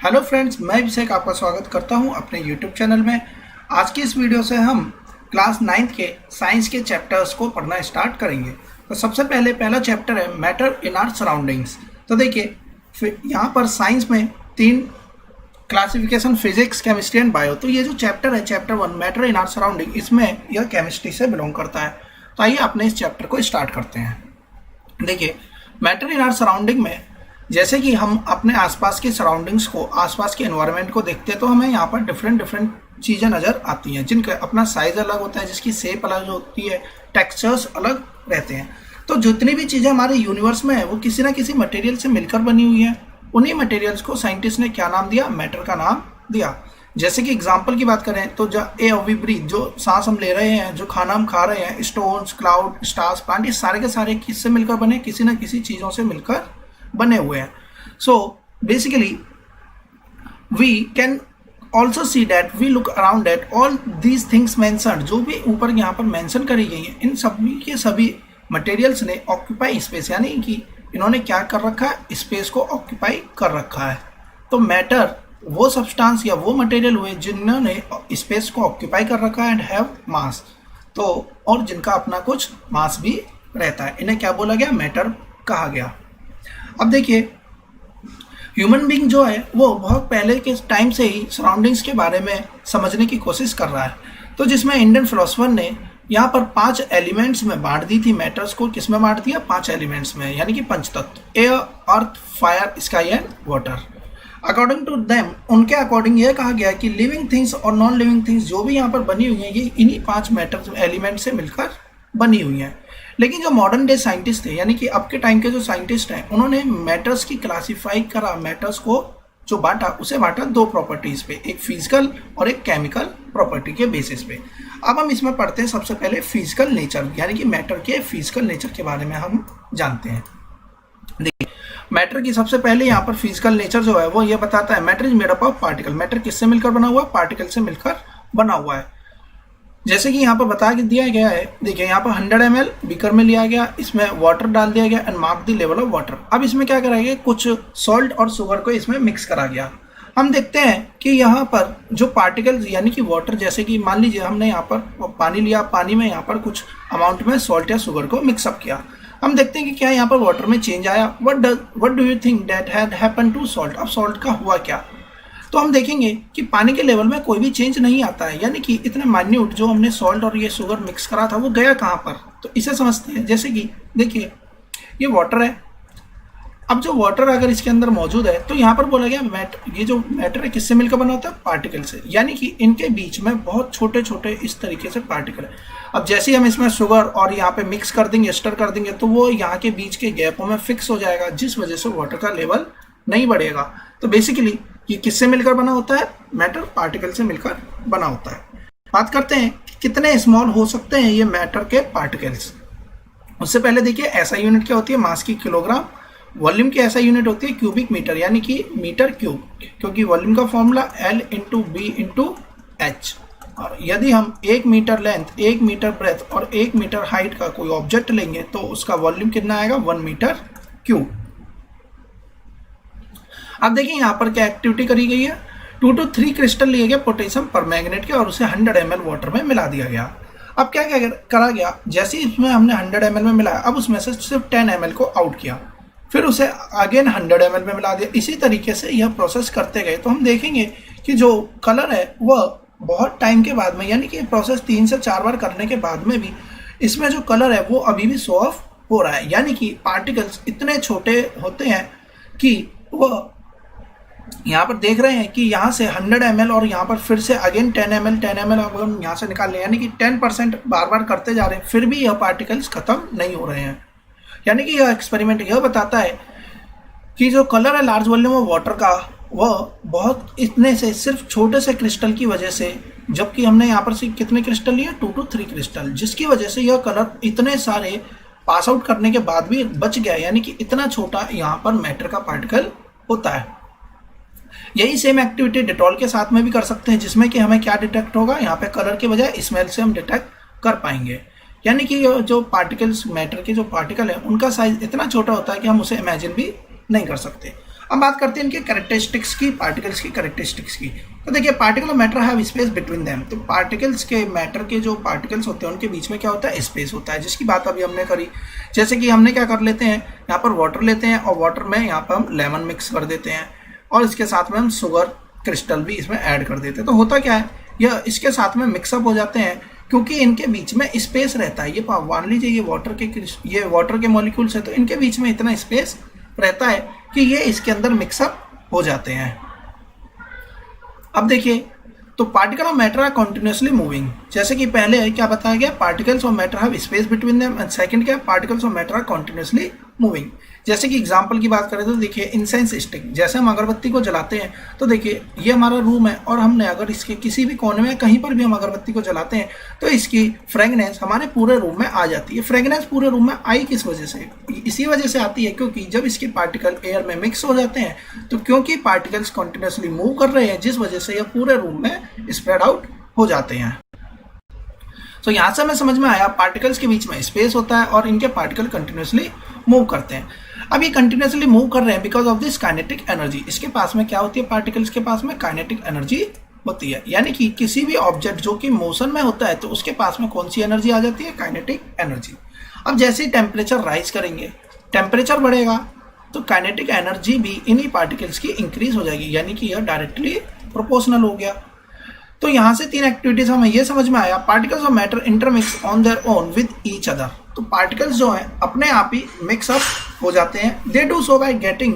Hello friends, मैं अभिषेक आपका स्वागत करता हूं अपने यूट्यूब चैनल में। आज की इस वीडियो से हम क्लास 9th के साइंस के चैप्टर्स को पढ़ना स्टार्ट करेंगे। तो सबसे पहला चैप्टर है मैटर इन आवर सराउंडिंग्स। तो देखिए यहाँ पर साइंस में 3 classification, physics, chemistry and bio. तो ये जो चैप्टर है, chapter 1 matter in our surrounding, इसमें यह केमिस्ट्री से बिलोंग करता है। तो आइए अपने इस चैप्टर को स्टार्ट करते हैं। देखिए मैटर इन आवर सराउंडिंग में जैसे कि हम अपने आसपास की सराउंडिंग्स को, आसपास के एनवायरनमेंट को देखते हैं तो हमें यहाँ पर डिफरेंट चीज़ें नज़र आती हैं, जिनका अपना साइज अलग होता है, जिसकी शेप अलग होती है, टेक्सचर्स अलग रहते हैं। तो जितनी भी चीज़ें हमारे यूनिवर्स में है वो किसी ना किसी मटेरियल से मिलकर बनी हुई है। उन्हीं मटेरियल्स को साइंटिस्ट ने क्या नाम दिया? मैटर का नाम दिया। जैसे कि एग्जाम्पल की बात करें तो जो ए वी ब्रीथ, जो सांस हम ले रहे हैं, जो खाना हम खा रहे हैं, स्टोन्स, क्लाउड, स्टार्स, प्लांट, ये सारे के सारे किससे मिलकर बने? किसी न किसी चीज़ों से मिलकर बने हुए हैं। So basically we can also see that we look around at all these things mentioned, जो भी ऊपर यहाँ पर मेंशन करी गई है, इन सभी के सभी मटेरियल्स ने ऑक्यूपाई स्पेस, यानी कि इन्होंने क्या कर रखा है? स्पेस को ऑक्यूपाई कर रखा है। तो मैटर वो सब्सटेंस या वो मटेरियल हुए जिन्होंने स्पेस को ऑक्यूपाई कर रखा है एंड हैव मास, तो और जिनका अपना कुछ मास भी रहता है, इन्हें क्या बोला गया? मैटर कहा गया। अब देखिए ह्यूमन बीइंग जो है वो बहुत पहले के टाइम से ही सराउंडिंग्स के बारे में समझने की कोशिश कर रहा है। तो जिसमें इंडियन फिलोसफर ने यहाँ पर 5 एलिमेंट्स में बांट दी थी मैटर्स को। किस में बांट दिया? 5 एलिमेंट्स में, यानी कि पंचतत्व, air, earth, fire, sky and water. According to them, उनके अकॉर्डिंग यह कहा गया कि लिविंग थिंग्स और नॉन लिविंग थिंग्स जो भी यहाँ पर बनी हुई हैं, ये इन्हीं 5 मैटर एलिमेंट से मिलकर बनी हुई हैं। लेकिन जो मॉडर्न डे साइंटिस्ट थे, यानी कि अब के टाइम के जो साइंटिस्ट हैं, उन्होंने मैटर्स की क्लासिफाई करा, मैटर्स को जो बांटा उसे बांटा 2 प्रॉपर्टीज पे, एक फिजिकल और एक केमिकल प्रॉपर्टी के बेसिस पे। अब हम इसमें पढ़ते हैं सबसे पहले फिजिकल नेचर, यानी कि मैटर के फिजिकल नेचर के बारे में हम जानते हैं। देखिए मैटर की सबसे पहले यहाँ पर फिजिकल नेचर जो है वो ये बताता है matter is made up of particle. Matter किससे मिलकर बना हुआ? पार्टिकल से मिलकर बना हुआ है। जैसे कि यहाँ पर बता के दिया गया है, देखिए यहाँ पर 100 ml बीकर में लिया गया, इसमें वाटर डाल दिया गया and mark the level of water. अब इसमें क्या करा गया? कुछ सॉल्ट और शुगर को इसमें मिक्स करा गया। हम देखते हैं कि यहाँ पर जो पार्टिकल्स, यानी कि वाटर, जैसे कि मान लीजिए हमने यहाँ पर पानी लिया, पानी में यहाँ पर कुछ अमाउंट में सॉल्ट या शुगर को मिक्सअप किया। हम देखते हैं कि क्या यहाँ पर वाटर में चेंज आया? What do you think that had happened to salt? अब सॉल्ट का हुआ क्या? तो हम देखेंगे कि पानी के लेवल में कोई भी चेंज नहीं आता है, यानी कि इतने माइन्यूट जो हमने सॉल्ट और ये शुगर मिक्स करा था वो गया कहाँ पर? तो इसे समझते हैं। जैसे कि देखिए ये वाटर है। अब जो वाटर अगर इसके अंदर मौजूद है तो यहाँ पर बोला गया ये जो मैटर है किससे मिलकर बना होता है? पार्टिकल से, यानी कि इनके बीच में बहुत छोटे छोटे इस तरीके से पार्टिकल है। अब जैसे ही हम इसमें शुगर और यहाँ पे मिक्स कर देंगे, स्टर कर देंगे, तो वो यहाँ के बीच के गैपों में फिक्स हो जाएगा, जिस वजह से वाटर का लेवल नहीं बढ़ेगा। तो बेसिकली ये किससे मिलकर बना होता है? मैटर पार्टिकल से मिलकर बना होता है। बात करते हैं कि कितने स्मॉल हो सकते हैं ये मैटर के पार्टिकल्स। उससे पहले देखिए एसआई यूनिट क्या होती है? मास की किलोग्राम। वॉल्यूम की एसआई यूनिट होती है क्यूबिक मीटर, यानी कि मीटर क्यूब, क्योंकि वॉल्यूम का फॉर्मूला L × B × H। और यदि हम 1 मीटर लेंथ, 1 मीटर ब्रेथ और 1 मीटर हाइट का कोई ऑब्जेक्ट लेंगे तो उसका वॉल्यूम कितना आएगा? 1 मीटर क्यूब। अब देखिए यहाँ पर क्या एक्टिविटी करी गई है? 2 to 3 क्रिस्टल लिए गए पोटेशियम परमैंगनेट के और उसे 100 ml वाटर में मिला दिया गया। अब क्या क्या करा गया? जैसे इसमें हमने 100 ml में मिलाया, अब उसमें से सिर्फ 10 ml को आउट किया, फिर उसे अगेन 100 ml में मिला दिया। इसी तरीके से यह प्रोसेस करते गए तो हम देखेंगे कि जो कलर है वह बहुत टाइम के बाद में, यानी कि प्रोसेस 3 से 4 बार करने के बाद में भी इसमें जो कलर है वो अभी भी शो ऑफ हो रहा है। यानी कि पार्टिकल्स इतने छोटे होते हैं कि वह यहाँ पर देख रहे हैं कि यहाँ से 100 ml और यहाँ पर फिर से अगेन 10 ml अब हम यहाँ से निकाल लें, यानी कि 10% बार बार करते जा रहे हैं, फिर भी यह पार्टिकल्स खत्म नहीं हो रहे हैं। यानी कि यह एक्सपेरिमेंट यह बताता है कि जो कलर है लार्ज वॉल्यूम ऑफ वाटर का, वह बहुत इतने से सिर्फ छोटे से क्रिस्टल की वजह से, जबकि हमने यहाँ पर से कितने क्रिस्टल लिए? 2 to 3 क्रिस्टल, जिसकी वजह से यह कलर इतने सारे पास आउट करने के बाद भी बच गया, यानी कि इतना छोटा यहाँ पर मैटर का पार्टिकल होता है। यही सेम एक्टिविटी डेटॉल के साथ में भी कर सकते हैं, जिसमें कि हमें क्या डिटेक्ट होगा? यहाँ पे कलर के बजाय स्मेल से हम डिटेक्ट कर पाएंगे। यानी कि जो पार्टिकल्स, मैटर के जो पार्टिकल है, उनका साइज इतना छोटा होता है कि हम उसे इमेजिन भी नहीं कर सकते। अब बात करते हैं इनके कैरेक्टरिस्टिक्स की, पार्टिकल्स की कैरेक्टरिस्टिक्स की। तो देखिए particle of matter have space between them. तो पार्टिकल्स के, मैटर के जो पार्टिकल्स होते हैं उनके बीच में क्या होता है, स्पेस होता है, जिसकी बात अभी हमने करी। जैसे कि हमने क्या कर लेते हैं, यहाँ पर वाटर लेते हैं और वाटर में यहाँ पर हम लेमन मिक्स कर देते हैं और इसके साथ में हम शुगर क्रिस्टल भी इसमें ऐड कर देते हैं। तो होता क्या है, यह इसके साथ में मिक्सअप हो जाते हैं क्योंकि इनके बीच में स्पेस रहता है। ये मान लीजिए ये वाटर के मॉलिक्यूल्स है, तो इनके बीच में इतना स्पेस रहता है कि ये इसके अंदर मिक्सअप हो जाते हैं। अब देखिए, तो particle of matter are continuously moving. जैसे कि पहले क्या बताया गया, particles of matter have space between them, and second क्या है, particles of matter are continuously moving. जैसे कि एग्जांपल की बात करें तो देखिए इंसेंस स्टिक, जैसे हम अगरबत्ती को जलाते हैं तो देखिए ये हमारा रूम है और हमने अगर इसके किसी भी कोने में कहीं पर भी हम अगरबत्ती को जलाते हैं तो इसकी फ्रेगनेंस हमारे पूरे रूम में आ जाती है। फ्रेगनेंस पूरे रूम में आई किस वजह से, इसी वजह से आती है क्योंकि जब इसके पार्टिकल एयर में मिक्स हो जाते हैं तो क्योंकि पार्टिकल्स कंटिन्यूअसली मूव कर रहे हैं जिस वजह से ये पूरे रूम में स्प्रेड आउट हो जाते हैं। तो यहाँ से हमें समझ में आया पार्टिकल्स के बीच में स्पेस होता है और इनके पार्टिकल कंटिन्यूअसली मूव करते हैं। अब ये कंटिन्यूअसली मूव कर रहे हैं because of this kinetic energy. इसके पास में क्या होती है, पार्टिकल्स के पास में काइनेटिक एनर्जी होती है, यानी कि किसी भी ऑब्जेक्ट जो कि मोशन में होता है तो उसके पास में कौन सी एनर्जी आ जाती है, काइनेटिक एनर्जी। अब जैसे ही टेम्परेचर राइज करेंगे, टेम्परेचर बढ़ेगा तो काइनेटिक एनर्जी भी इन्हीं पार्टिकल्स की इंक्रीज हो जाएगी, यानी कि यह डायरेक्टली प्रोपोर्शनल हो गया। तो यहाँ से तीन एक्टिविटीज हमें यह समझ में आया, particles of matter intermix on their own with each other. तो पार्टिकल्स जो हैं अपने आप ही मिक्सअप हो जाते हैं। They do so by getting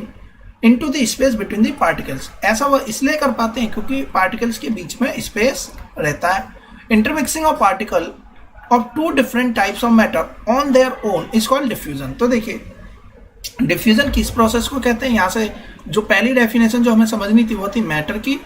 into the space between the particles. ऐसा वह इसलिए कर पाते हैं क्योंकि पार्टिकल्स के बीच में स्पेस रहता है। Intermixing of particle of two different types of matter on their own is called diffusion. तो देखिए डिफ्यूजन किस प्रोसेस को कहते हैं, यहाँ से जो पहली डेफिनेशन जो हमें समझनी थी वो थी मैटर की,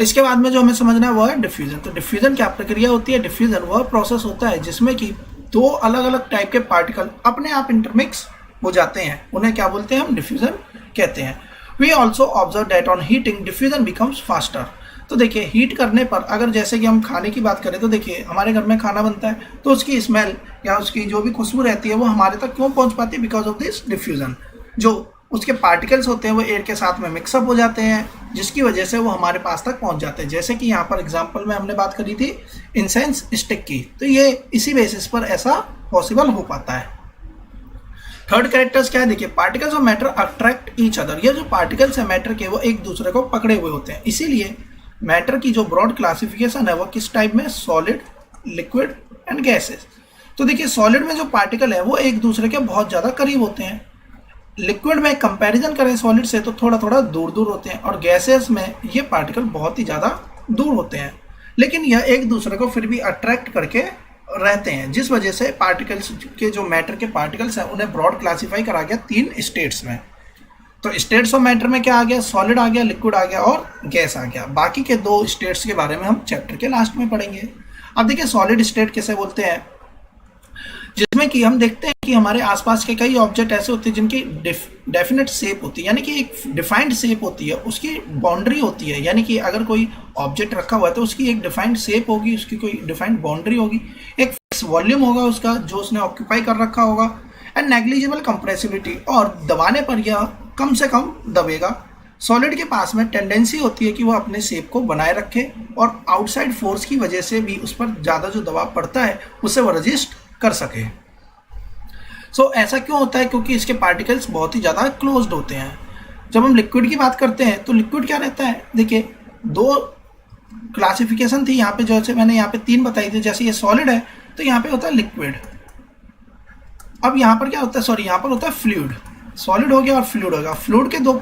इसके बाद में जो हमें समझना है वो है डिफ्यूजन। तो डिफ्यूजन क्या प्रक्रिया होती है, डिफ्यूजन वह प्रोसेस होता है जिसमें कि दो अलग अलग टाइप के पार्टिकल अपने आप इंटरमिक्स हो जाते हैं, उन्हें क्या बोलते हैं, हम डिफ्यूजन कहते हैं। We also observe that on heating diffusion becomes faster. तो देखिए हीट करने पर अगर जैसे कि हम खाने की बात करें तो देखिए हमारे घर में खाना बनता है तो उसकी स्मेल या उसकी जो भी खुशबू रहती है वो हमारे तक क्यों पहुंच पाती है, बिकॉज ऑफ दिस डिफ्यूजन। जो उसके पार्टिकल्स होते हैं वो एयर के साथ में मिक्सअप हो जाते हैं जिसकी वजह से वो हमारे पास तक पहुंच जाते हैं। जैसे कि यहाँ पर एग्जांपल में हमने बात करी थी इंसेंस स्टिक की, तो ये इसी बेसिस पर ऐसा पॉसिबल हो पाता है। थर्ड कैरेक्टर्स क्या है, देखिए particles of matter attract each other. ये जो पार्टिकल्स है मैटर के वो एक दूसरे को पकड़े हुए होते हैं, इसीलिए मैटर की जो ब्रॉड क्लासिफिकेशन है वो किस टाइप में, सॉलिड, लिक्विड एंड गैसेस। तो देखिए सॉलिड में जो पार्टिकल है वो एक दूसरे के बहुत ज़्यादा करीब होते हैं, लिक्विड में कंपैरिजन करें सॉलिड से तो थोड़ा थोड़ा दूर दूर होते हैं, और गैसेस में ये पार्टिकल बहुत ही ज़्यादा दूर होते हैं, लेकिन यह एक दूसरे को फिर भी अट्रैक्ट करके रहते हैं, जिस वजह से पार्टिकल्स के जो मैटर के पार्टिकल्स हैं उन्हें ब्रॉड क्लासीफाई करा गया 3 स्टेट्स में। तो स्टेट्स ऑफ मैटर में क्या आ गया, सॉलिड आ गया, लिक्विड आ गया और गैस आ गया। बाकी के 2 स्टेट्स के बारे में हम चैप्टर के लास्ट में पढ़ेंगे। अब देखिए सॉलिड स्टेट किसे बोलते हैं, जिसमें कि हम देखते हैं कि हमारे आसपास के कई ऑब्जेक्ट ऐसे होते हैं जिनकी डेफिनेट शेप होती है, यानी कि एक डिफाइंड शेप होती है, उसकी बाउंड्री होती है, यानी कि अगर कोई ऑब्जेक्ट रखा हुआ है तो उसकी एक डिफाइंड शेप होगी, उसकी कोई डिफाइंड बाउंड्री होगी, एक फिक्स वॉल्यूम होगा उसका जो उसने ऑक्यूपाई कर रखा होगा, एंड नेग्लिजिबल कंप्रेसिबिलिटी, और दबाने पर यह कम से कम दबेगा। सॉलिड के पास में टेंडेंसी होती है कि वह अपने शेप को बनाए रखे और आउटसाइड फोर्स की वजह से भी उस पर ज़्यादा जो दबाव पड़ता है उससे वह रजिस्ट कर सके। सो ऐसा क्यों होता है, क्योंकि इसके पार्टिकल्स बहुत ही ज़्यादा क्लोज्ड होते हैं। जब हम लिक्विड की बात करते हैं तो लिक्विड क्या रहता है, देखिए 2 क्लासिफिकेशन थी यहाँ पे, जैसे मैंने यहाँ पे 3 बताई थी। जैसे ये सॉलिड है तो यहाँ पे होता है लिक्विड, अब यहाँ पर क्या होता है, सॉरी यहाँ पर होता है फ्लूइड। सॉलिड हो गया और फ्लूइड हो गया, फ्लूइड के 2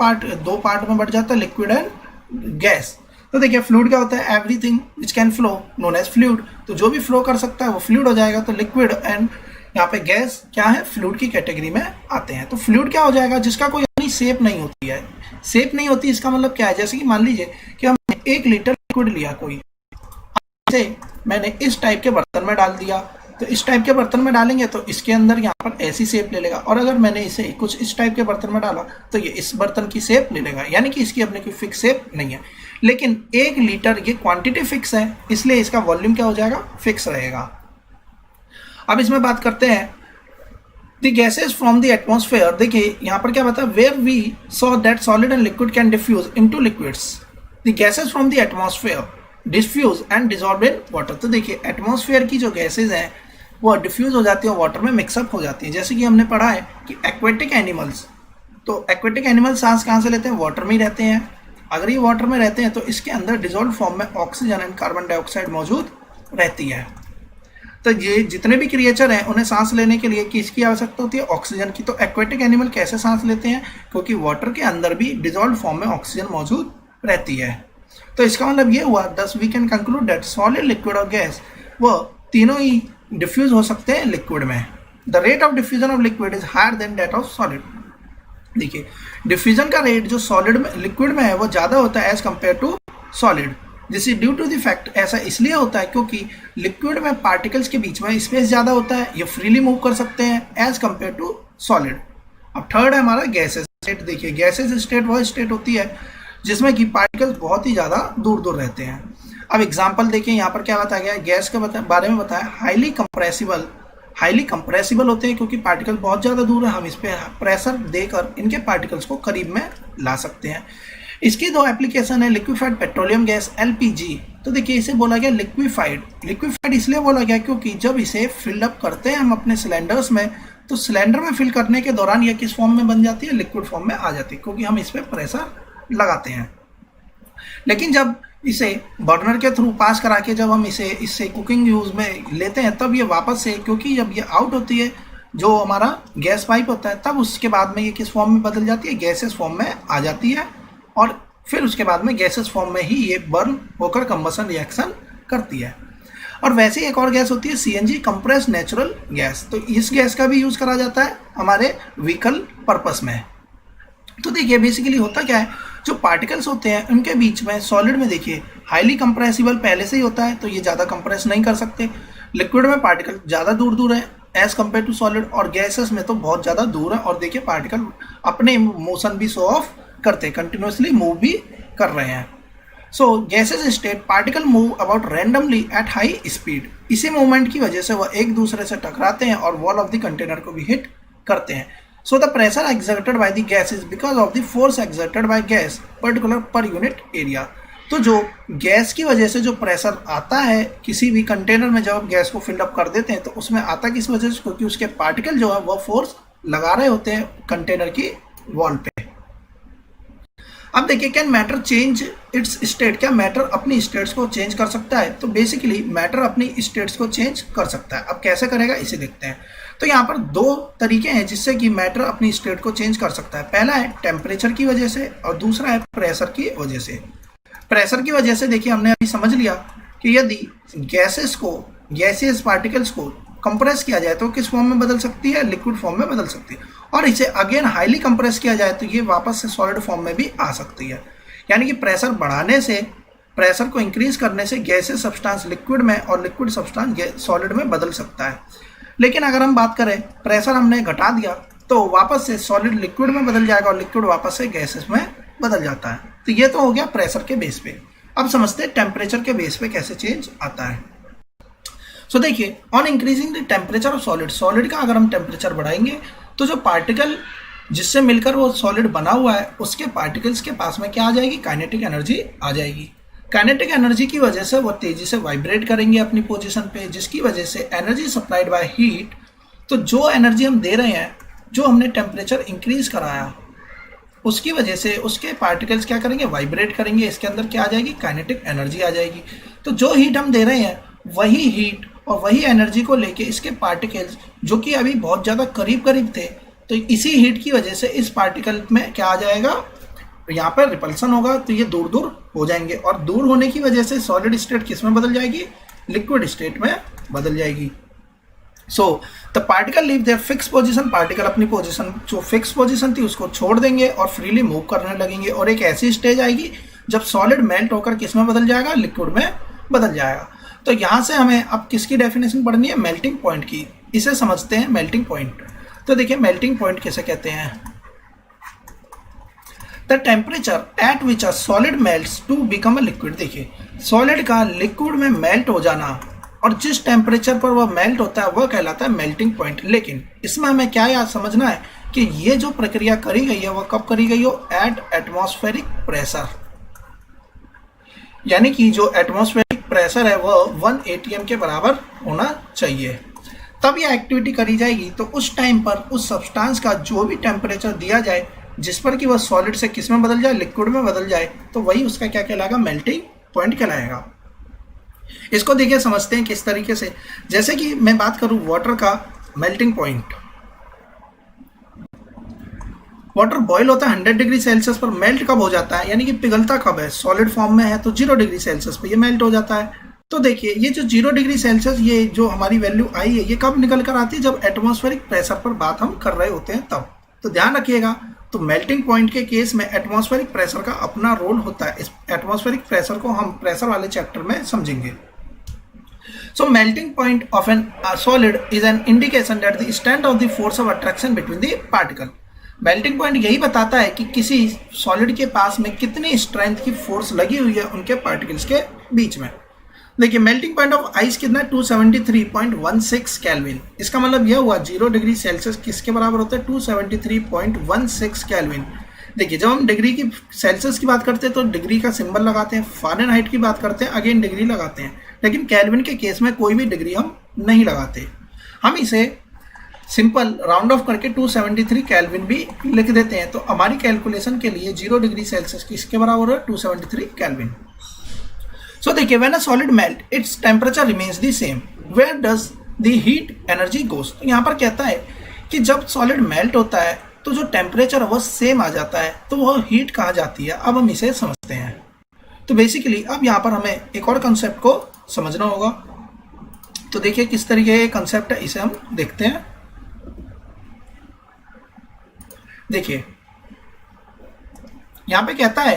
पार्ट में बढ़ जाता है, लिक्विड एंड गैस। तो देखिए फ्लूइड क्या होता है, everything which can flow known as fluid, तो जो भी फ्लो कर सकता है वो फ्लूइड हो जाएगा। तो लिक्विड एंड यहाँ पे गैस क्या है, फ्लूइड की कैटेगरी में आते हैं। तो फ्लूइड क्या हो जाएगा, जिसका कोई अपनी शेप नहीं होती है। शेप नहीं होती इसका मतलब क्या है, जैसे कि मान लीजिए कि हमने 1 लीटर लिक्विड लिया, कोई से मैंने इस टाइप के बर्तन में डाल दिया, तो इस टाइप के बर्तन में डालेंगे तो इसके अंदर यहाँ पर ऐसी शेप ले लेगा, और अगर मैंने इसे कुछ इस टाइप के बर्तन में डाला तो ये इस बर्तन की शेप ले लेगा, यानी कि इसकी अपनी कोई फिक्स शेप नहीं है। लेकिन 1 लीटर ये क्वांटिटी फिक्स है, इसलिए इसका वॉल्यूम क्या हो जाएगा, फिक्स रहेगा। अब इसमें बात करते हैं the gases from the atmosphere, देखिए यहाँ पर क्या बता, where we saw that solid and liquid can diffuse into liquids, the gases from the atmosphere diffuse and dissolve in water. तो देखिए एटमॉस्फेयर की जो गैसेज हैं वो डिफ्यूज हो जाती है, वाटर में मिक्सअप हो जाती है। जैसे कि हमने पढ़ा है कि एक्वेटिक एनिमल्स, तो एक्वेटिक एनिमल सांस कहाँ से लेते हैं, वाटर में ही रहते हैं। अगर ये वाटर में रहते हैं तो इसके अंदर डिसॉल्व फॉर्म में ऑक्सीजन एंड कार्बन डाइऑक्साइड मौजूद रहती है। तो ये जितने भी क्रिएचर हैं उन्हें सांस लेने के लिए किसकी आवश्यकता होती है, ऑक्सीजन की। तो एक्वेटिक एनिमल कैसे सांस लेते हैं, क्योंकि वाटर के अंदर भी डिसॉल्व फॉर्म में ऑक्सीजन मौजूद रहती है। तो इसका मतलब ये हुआ, thus we can conclude that solid, liquid और गैस वो तीनों ही डिफ्यूज हो सकते हैं लिक्विड में। The rate of diffusion of liquid is higher than that of solid. देखिए डिफ्यूजन का रेट जो सॉलिड में, लिक्विड में है वो ज़्यादा होता है as compare to solid. This is due to the fact, ऐसा इसलिए होता है क्योंकि लिक्विड में पार्टिकल्स के बीच में स्पेस ज़्यादा होता है, ये फ्रीली मूव कर सकते हैं एज कम्पेयर टू सॉलिड। अब थर्ड है हमारा गैसेस स्टेट। देखिए गैसेस स्टेट वह स्टेट होती है जिसमें कि पार्टिकल्स बहुत ही ज़्यादा दूर दूर रहते हैं। अब एग्जाम्पल देखिए, यहाँ पर क्या बताया गया है, गैस के बारे में बताया, हाईली कंप्रेसिबल होते हैं क्योंकि पार्टिकल बहुत ज़्यादा दूर है, हम इस पर प्रेशर देकर इनके पार्टिकल्स को करीब में ला सकते हैं। इसकी दो एप्लीकेशन है, लिक्विफाइड पेट्रोलियम गैस एलपीजी। तो देखिए इसे बोला गया लिक्विफाइड इसलिए बोला गया क्योंकि जब इसे फिल अप करते हैं हम अपने सिलेंडर्स में, तो सिलेंडर में फिल करने के दौरान यह किस फॉर्म में बन जाती है, लिक्विड फॉर्म में आ जाती है, क्योंकि हम इस पर प्रेशर लगाते हैं। लेकिन जब इसे बर्नर के थ्रू पास करा के जब हम इससे कुकिंग यूज में लेते हैं तब ये वापस से, क्योंकि जब ये आउट होती है जो हमारा गैस पाइप होता है, तब उसके बाद में ये किस फॉर्म में बदल जाती है, गैसेस फॉर्म में आ जाती है, और फिर उसके बाद में गैसेस फॉर्म में ही ये बर्न होकर कंबशन रिएक्शन करती है। और वैसे ही एक और गैस होती है सीएनजी, कंप्रेस्ड नेचुरल गैस। तो इस गैस का भी यूज़ करा जाता है हमारे व्हीकल पर्पस में। तो देखिए बेसिकली होता क्या है, जो पार्टिकल्स होते हैं उनके बीच में सॉलिड में देखिए हाईली कंप्रेसिबल पहले से ही होता है, तो ये ज़्यादा कंप्रेस नहीं कर सकते। लिक्विड में पार्टिकल ज़्यादा दूर दूर है एज कम्पेयर टू सॉलिड, और गैसेस में तो बहुत ज़्यादा दूर है, और देखिए पार्टिकल अपने मोशन भी शो ऑफ करते हैं, कंटिन्यूसली मूव भी कर रहे हैं। So gases state particle move about randomly at high speed. इसी मूवमेंट की वजह से वह एक दूसरे से टकराते हैं और वॉल ऑफ द कंटेनर को भी हिट करते हैं। So the pressure exerted by the gas is because of the force exerted by gas particular per unit area। तो जो गैस की वजह से जो प्रेशर आता है किसी भी कंटेनर में, जब आप गैस को फिलअप कर देते हैं तो उसमें आता किस वजह से, क्योंकि उसके पार्टिकल जो है वो फोर्स लगा रहे होते हैं कंटेनर की वॉल पे। अब देखिए can matter change it's state, क्या मैटर अपनी स्टेट्स को चेंज कर सकता है? तो बेसिकली मैटर अपनी स्टेट्स को चेंज कर सकता है। अब कैसे करेगा इसे देखते हैं। तो यहाँ पर दो तरीके हैं जिससे कि मैटर अपनी स्टेट को चेंज कर सकता है। पहला है टेम्परेचर की वजह से और दूसरा है प्रेशर की वजह से। प्रेशर की वजह से देखिए हमने अभी समझ लिया कि यदि गैसियस पार्टिकल्स को कंप्रेस किया जाए तो किस फॉर्म में बदल सकती है, लिक्विड फॉर्म में बदल सकती है, और इसे अगेन हाईली कंप्रेस किया जाए तो ये वापस से सॉलिड फॉर्म में भी आ सकती है। यानी कि प्रेशर बढ़ाने से, प्रेशर को इंक्रीज करने से गैसियस सब्सटेंस लिक्विड में और लिक्विड सब्सटेंस सॉलिड में बदल सकता है। लेकिन अगर हम बात करें प्रेशर हमने घटा दिया तो वापस से सॉलिड लिक्विड में बदल जाएगा और लिक्विड वापस से गैसेस में बदल जाता है। तो ये तो हो गया प्रेशर के बेस पे। अब समझते हैं टेम्परेचर के बेस पे कैसे चेंज आता है। सो देखिए on increasing the temperature of solid का अगर हम टेम्परेचर बढ़ाएंगे तो जो पार्टिकल जिससे मिलकर वो सॉलिड बना हुआ है उसके पार्टिकल्स के पास में क्या आ जाएगी, काइनेटिक एनर्जी आ जाएगी। काइनेटिक एनर्जी की वजह से वो तेजी से वाइब्रेट करेंगे अपनी पोजीशन पे, जिसकी वजह से एनर्जी सप्लाइड बाय हीट। तो जो एनर्जी हम दे रहे हैं, जो हमने टेम्परेचर इंक्रीज कराया, उसकी वजह से उसके पार्टिकल्स क्या करेंगे, वाइब्रेट करेंगे। इसके अंदर क्या आ जाएगी, काइनेटिक एनर्जी आ जाएगी। तो जो हीट हम दे रहे हैं वही हीट और वही एनर्जी को लेके इसके पार्टिकल्स जो कि अभी बहुत ज़्यादा करीब करीब थे, तो इसी हीट की वजह से इस पार्टिकल में क्या आ जाएगा, यहाँ पर रिपल्सन होगा, तो ये दूर दूर हो जाएंगे। और दूर होने की वजह से सॉलिड स्टेट किस में बदल जाएगी, लिक्विड स्टेट में बदल जाएगी। So the particle leave their fix position, particle अपनी पोजीशन जो फिक्स पोजीशन थी उसको छोड़ देंगे और फ्रीली मूव करने लगेंगे। और एक ऐसी स्टेज आएगी जब सॉलिड मेल्ट होकर किस में बदल जाएगा, लिक्विड में बदल जाएगा। तो यहाँ से हमें अब किसकी डेफिनेशन पढ़नी है, मेल्टिंग पॉइंट की। इसे समझते हैं मेल्टिंग पॉइंट। तो देखिए मेल्टिंग पॉइंट किसे कहते हैं, the temperature at which a solid melts to become a liquid. देखिए सॉलिड का लिक्विड में मेल्ट हो जाना और जिस टेम्परेचर पर वह मेल्ट होता है वह कहलाता है मेल्टिंग पॉइंट। लेकिन इसमें हमें क्या याद समझना है कि ये जो प्रक्रिया करी गई है वह कब करी गई हो, एट एटमॉस्फेरिक प्रेशर, यानी कि जो एटमॉस्फेरिक प्रेशर है वह 1 atm के बराबर होना चाहिए, तब यह एक्टिविटी करी जाएगी। तो उस टाइम पर उस सब्सटेंस का जो भी टेम्परेचर दिया जाए जिस पर कि वह सॉलिड से किस में बदल जाए, लिक्विड में बदल जाए, तो वही उसका क्या कहलाएगा, मेल्टिंग पॉइंट कहलाएगा। इसको देखिए समझते हैं किस तरीके से। जैसे कि मैं बात करूं वाटर का मेल्टिंग पॉइंट, वाटर बॉयल होता है 100 डिग्री सेल्सियस पर, मेल्ट कब हो जाता है, यानी कि पिघलता कब है, सॉलिड फॉर्म में है तो 0 डिग्री सेल्सियस पर ये मेल्ट हो जाता है। तो देखिए ये जो 0 डिग्री सेल्सियस, ये जो हमारी वैल्यू आई है, ये कब निकल कर आती है, जब एटमॉस्फेरिक प्रेशर पर बात हम कर रहे होते हैं तब। तो ध्यान रखिएगा, तो मेल्टिंग पॉइंट के केस में एटमॉस्फेरिक प्रेशर का अपना रोल होता है। इस एटमॉस्फेरिक प्रेशर को हम प्रेशर वाले चैप्टर में समझेंगे। So melting point of an solid is an indication that the extent of the force of attraction between the particle. Melting point यही बताता है कि किसी सॉलिड के पास में कितनी स्ट्रेंथ की फोर्स लगी हुई है उनके पार्टिकल्स के बीच में। देखिए मेल्टिंग पॉइंट ऑफ आइस कितना है, 273.16 केल्विन। इसका मतलब यह हुआ 0 डिग्री सेल्सियस किसके बराबर होता है, 273.16 केल्विन। देखिए जब हम डिग्री की सेल्सियस की बात करते हैं तो डिग्री का सिंबल लगाते हैं, फ़ारेनहाइट की बात करते हैं अगेन डिग्री लगाते हैं, लेकिन केल्विन के केस में कोई भी डिग्री हम नहीं लगाते। हम इसे सिंपल राउंड ऑफ करके 273 केल्विन भी लिख देते हैं। तो हमारी कैलकुलेशन के लिए 0 डिग्री सेल्सियस किसके बराबर है, 273 केल्विन। सो देखिए when a solid melt its temperature remains the same, where does the heat energy goes. तो यहाँ पर कहता है कि जब सॉलिड मेल्ट होता है तो जो टेम्परेचर वह सेम आ जाता है तो वह हीट कहा जाती है। अब हम इसे समझते हैं। तो बेसिकली अब यहाँ पर हमें एक और कंसेप्ट को समझना होगा। तो देखिए किस तरीके का कंसेप्ट है, इसे हम देखते हैं। देखिए यहाँ पे कहता है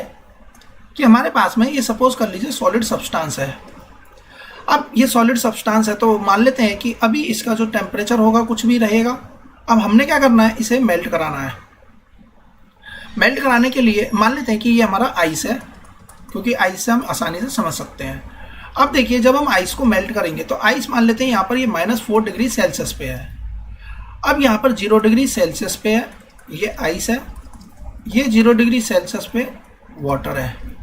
कि हमारे पास में ये सपोज कर लीजिए सॉलिड सब्सटेंस है। अब ये सॉलिड सब्सटेंस है तो मान लेते हैं कि अभी इसका जो टेम्परेचर होगा कुछ भी रहेगा। अब हमने क्या करना है, इसे मेल्ट कराना है। मेल्ट कराने के लिए मान लेते हैं कि ये हमारा आइस है, क्योंकि आइस से हम आसानी से समझ सकते हैं। अब देखिए जब हम आइस को मेल्ट करेंगे तो आइस मान लेते हैं यहाँ पर ये -4 डिग्री सेल्सियस पे है। अब यहाँ पर 0 डिग्री सेल्सियस पे है, ये आइस है, ये 0 डिग्री सेल्सियस पे वाटर है।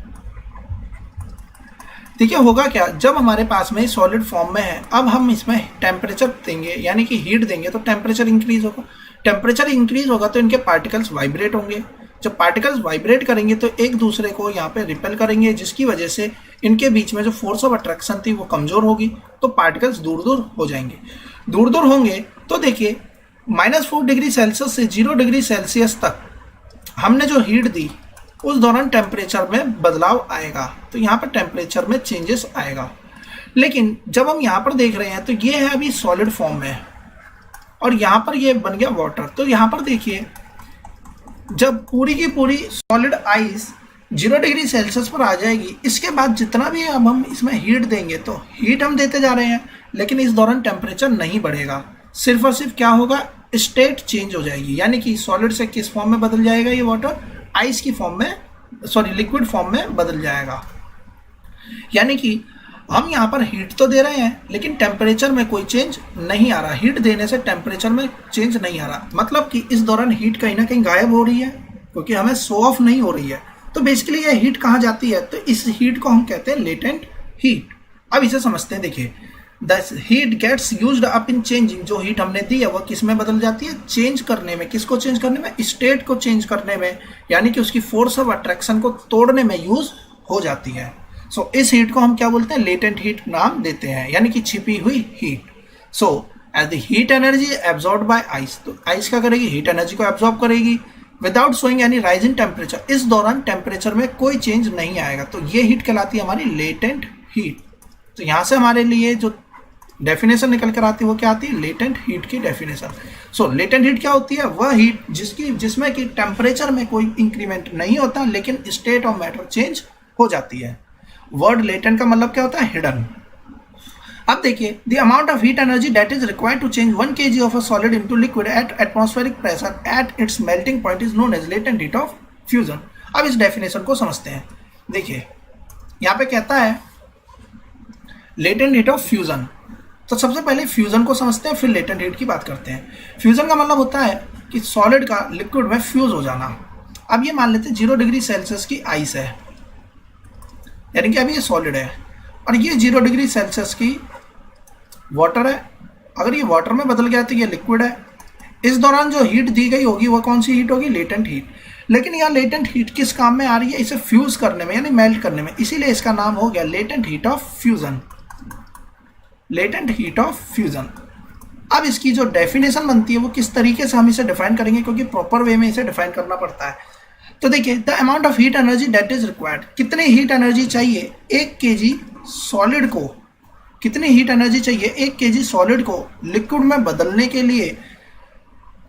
देखिए होगा क्या, जब हमारे पास में सॉलिड फॉर्म में है, अब हम इसमें टेम्परेचर देंगे यानी कि हीट देंगे तो टेम्परेचर इंक्रीज होगा। टेम्परेचर इंक्रीज होगा तो इनके पार्टिकल्स वाइब्रेट होंगे। जब पार्टिकल्स वाइब्रेट करेंगे तो एक दूसरे को यहाँ पे रिपेल करेंगे, जिसकी वजह से इनके बीच में जो फोर्स ऑफ अट्रैक्शन थी वो कमज़ोर होगी, तो पार्टिकल्स दूर दूर हो जाएंगे। दूर दूर होंगे तो देखिए -4 डिग्री सेल्सियस से 0 डिग्री सेल्सियस तक हमने जो हीट दी उस दौरान टेम्परेचर में बदलाव आएगा। तो यहाँ पर टेम्परेचर में चेंजेस आएगा। लेकिन जब हम यहाँ पर देख रहे हैं तो ये है अभी सॉलिड फॉर्म में और यहाँ पर ये बन गया वाटर। तो यहाँ पर देखिए जब पूरी की पूरी सॉलिड आइस 0 डिग्री सेल्सियस पर आ जाएगी, इसके बाद जितना भी अब हम इसमें हीट देंगे तो हीट हम देते जा रहे हैं, लेकिन इस दौरान टेम्परेचर नहीं बढ़ेगा। सिर्फ और सिर्फ क्या होगा, स्टेट चेंज हो जाएगी, यानी कि सॉलिड से किस फॉर्म में बदल जाएगा ये वाटर, आइस की फॉर्म में, सॉरी लिक्विड फॉर्म में बदल जाएगा। यानी कि हम यहाँ पर हीट तो दे रहे हैं लेकिन टेम्परेचर में कोई चेंज नहीं आ रहा। हीट देने से टेम्परेचर में चेंज नहीं आ रहा, मतलब कि इस दौरान हीट कहीं ना कहीं गायब हो रही है, क्योंकि हमें शो ऑफ नहीं हो रही है। तो बेसिकली ये हीट कहाँ जाती है, तो इस हीट को हम कहते हैं लेटेंट हीट। अब इसे समझते हैं। देखिए the heat gets used up in changing, जो हीट हमने दी है वो किस में बदल जाती है, चेंज करने में। किसको चेंज करने में, स्टेट को चेंज करने में, यानी कि उसकी फोर्स ऑफ अट्रैक्शन को तोड़ने में यूज हो जाती है। सो इस हीट को हम क्या बोलते हैं, लेटेंट हीट नाम देते हैं, यानी कि छिपी हुई heat. So as the heat energy absorb by ice, तो आइस क्या करेगी, हीट एनर्जी को एब्जॉर्ब करेगी without showing any rise in temperature. इस दौरान टेम्परेचर में कोई चेंज नहीं आएगा, तो ये हीट कहलाती है हमारी लेटेंट हीट। तो यहाँ से हमारे लिए जो डेफिनेशन निकल कर आती है वो क्या आती है, लेटेंट हीट की डेफिनेशन। सो लेटेंट हीट क्या होती है, वह हीट जिसमें कि टेम्परेचर में कोई इंक्रीमेंट नहीं होता लेकिन स्टेट ऑफ मैटर चेंज हो जाती है। वर्ड लेटेंट का मतलब क्या होता है, हिडन। अब देखिए the amount of heat energy that is required to change 1 kg of a solid into liquid at atmospheric pressure at its melting point is known as latent heat of fusion. अब इस definition को समझते हैं। देखिए यहाँ पे कहता है लेटेंट हीट ऑफ फ्यूजन। तो सबसे पहले फ्यूजन को समझते हैं, फिर लेटेंट हीट की बात करते हैं। फ्यूजन का मतलब होता है कि सॉलिड का लिक्विड में फ्यूज हो जाना। अब ये मान लेते हैं 0 डिग्री सेल्सियस की आइस है, यानी कि अभी ये सॉलिड है, और ये 0 डिग्री सेल्सियस की वाटर है। अगर ये वाटर में बदल गया तो ये लिक्विड है। इस दौरान जो हीट दी गई होगी वो कौन सी हीट होगी? Latent heat. लेकिन यहाँ लेटेंट हीट किस काम में आ रही है? इसे फ्यूज करने में, यानी मेल्ट करने में, इसीलिए इसका नाम हो गया latent heat of fusion. Latent heat of fusion. अब इसकी जो डेफिनेशन बनती है वो किस तरीके से हम इसे डिफाइन करेंगे, क्योंकि प्रॉपर वे में इसे डिफाइन करना पड़ता है। तो देखिए, the amount of heat energy that is required, कितनी हीट एनर्जी चाहिए 1 kg सॉलिड को, कितनी हीट एनर्जी चाहिए 1 kg सॉलिड को लिक्विड में बदलने के लिए,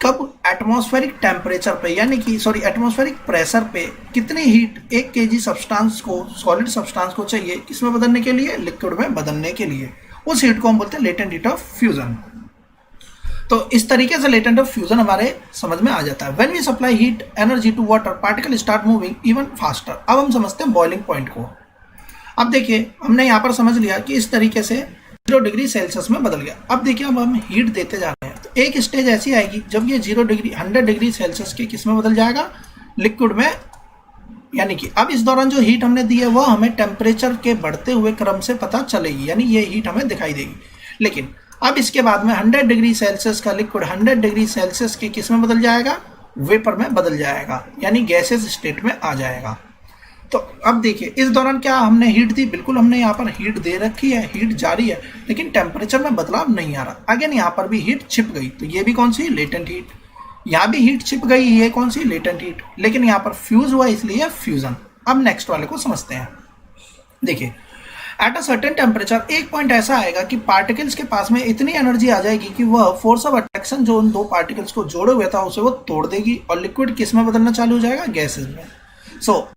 कब? एटमॉस्फेरिक टेम्परेचर पे, यानी कि एटमॉस्फेरिक प्रेशर पे कितनी हीट 1 kg सब्सटेंस को, सॉलिड सब्सटेंस को चाहिए किसमें बदलने के लिए? लिक्विड में बदलने के लिए। उस हीट को हम बोलते हैं लेटेंट हीट ऑफ फ्यूजन। तो इस तरीके से लेटेंट ऑफ फ्यूजन हमारे समझ में आ जाता है। When we supply heat energy to water, particle start moving even faster. अब हम समझते हैं बॉइलिंग पॉइंट को। अब देखिए, हमने यहाँ पर समझ लिया कि इस तरीके से 0 डिग्री सेल्सियस में बदल गया। अब देखिए, अब हम हीट देते जा रहे हैं, तो एक स्टेज ऐसी आएगी जब ये 100 डिग्री सेल्सियस के किस में बदल जाएगा? लिक्विड में। यानी कि अब इस दौरान जो हीट हमने दी है वह हमें टेम्परेचर के बढ़ते हुए क्रम से पता चलेगी, यानी ये हीट हमें दिखाई देगी। लेकिन अब इसके बाद में 100 डिग्री सेल्सियस का लिक्विड 100 डिग्री सेल्सियस के किस में बदल जाएगा? वेपर में बदल जाएगा, यानी गैसेस स्टेट में आ जाएगा। तो अब देखिए, इस दौरान क्या हमने हीट दी? बिल्कुल हमने यहाँ पर हीट दे रखी है, हीट जारी है, लेकिन टेम्परेचर में बदलाव नहीं आ रहा। अगेन यहाँ पर भी हीट छिप गई, तो ये भी कौन सी? Latent heat. यहाँ भी हीट छिप गई, ये कौन सी? Latent heat. लेकिन यहाँ पर फ्यूज हुआ, इसलिए फ्यूजन। अब नेक्स्ट वाले को समझते हैं। देखिए, एट अ सर्टेन टेम्परेचर एक पॉइंट ऐसा आएगा कि पार्टिकल्स के पास में इतनी एनर्जी आ जाएगी कि वह फोर्स ऑफ अट्रैक्शन जो उन दो पार्टिकल्स को जोड़े हुए था उसे वो तोड़ देगी, और लिक्विड किस में बदलना चालू हो जाएगा? गैसेज में।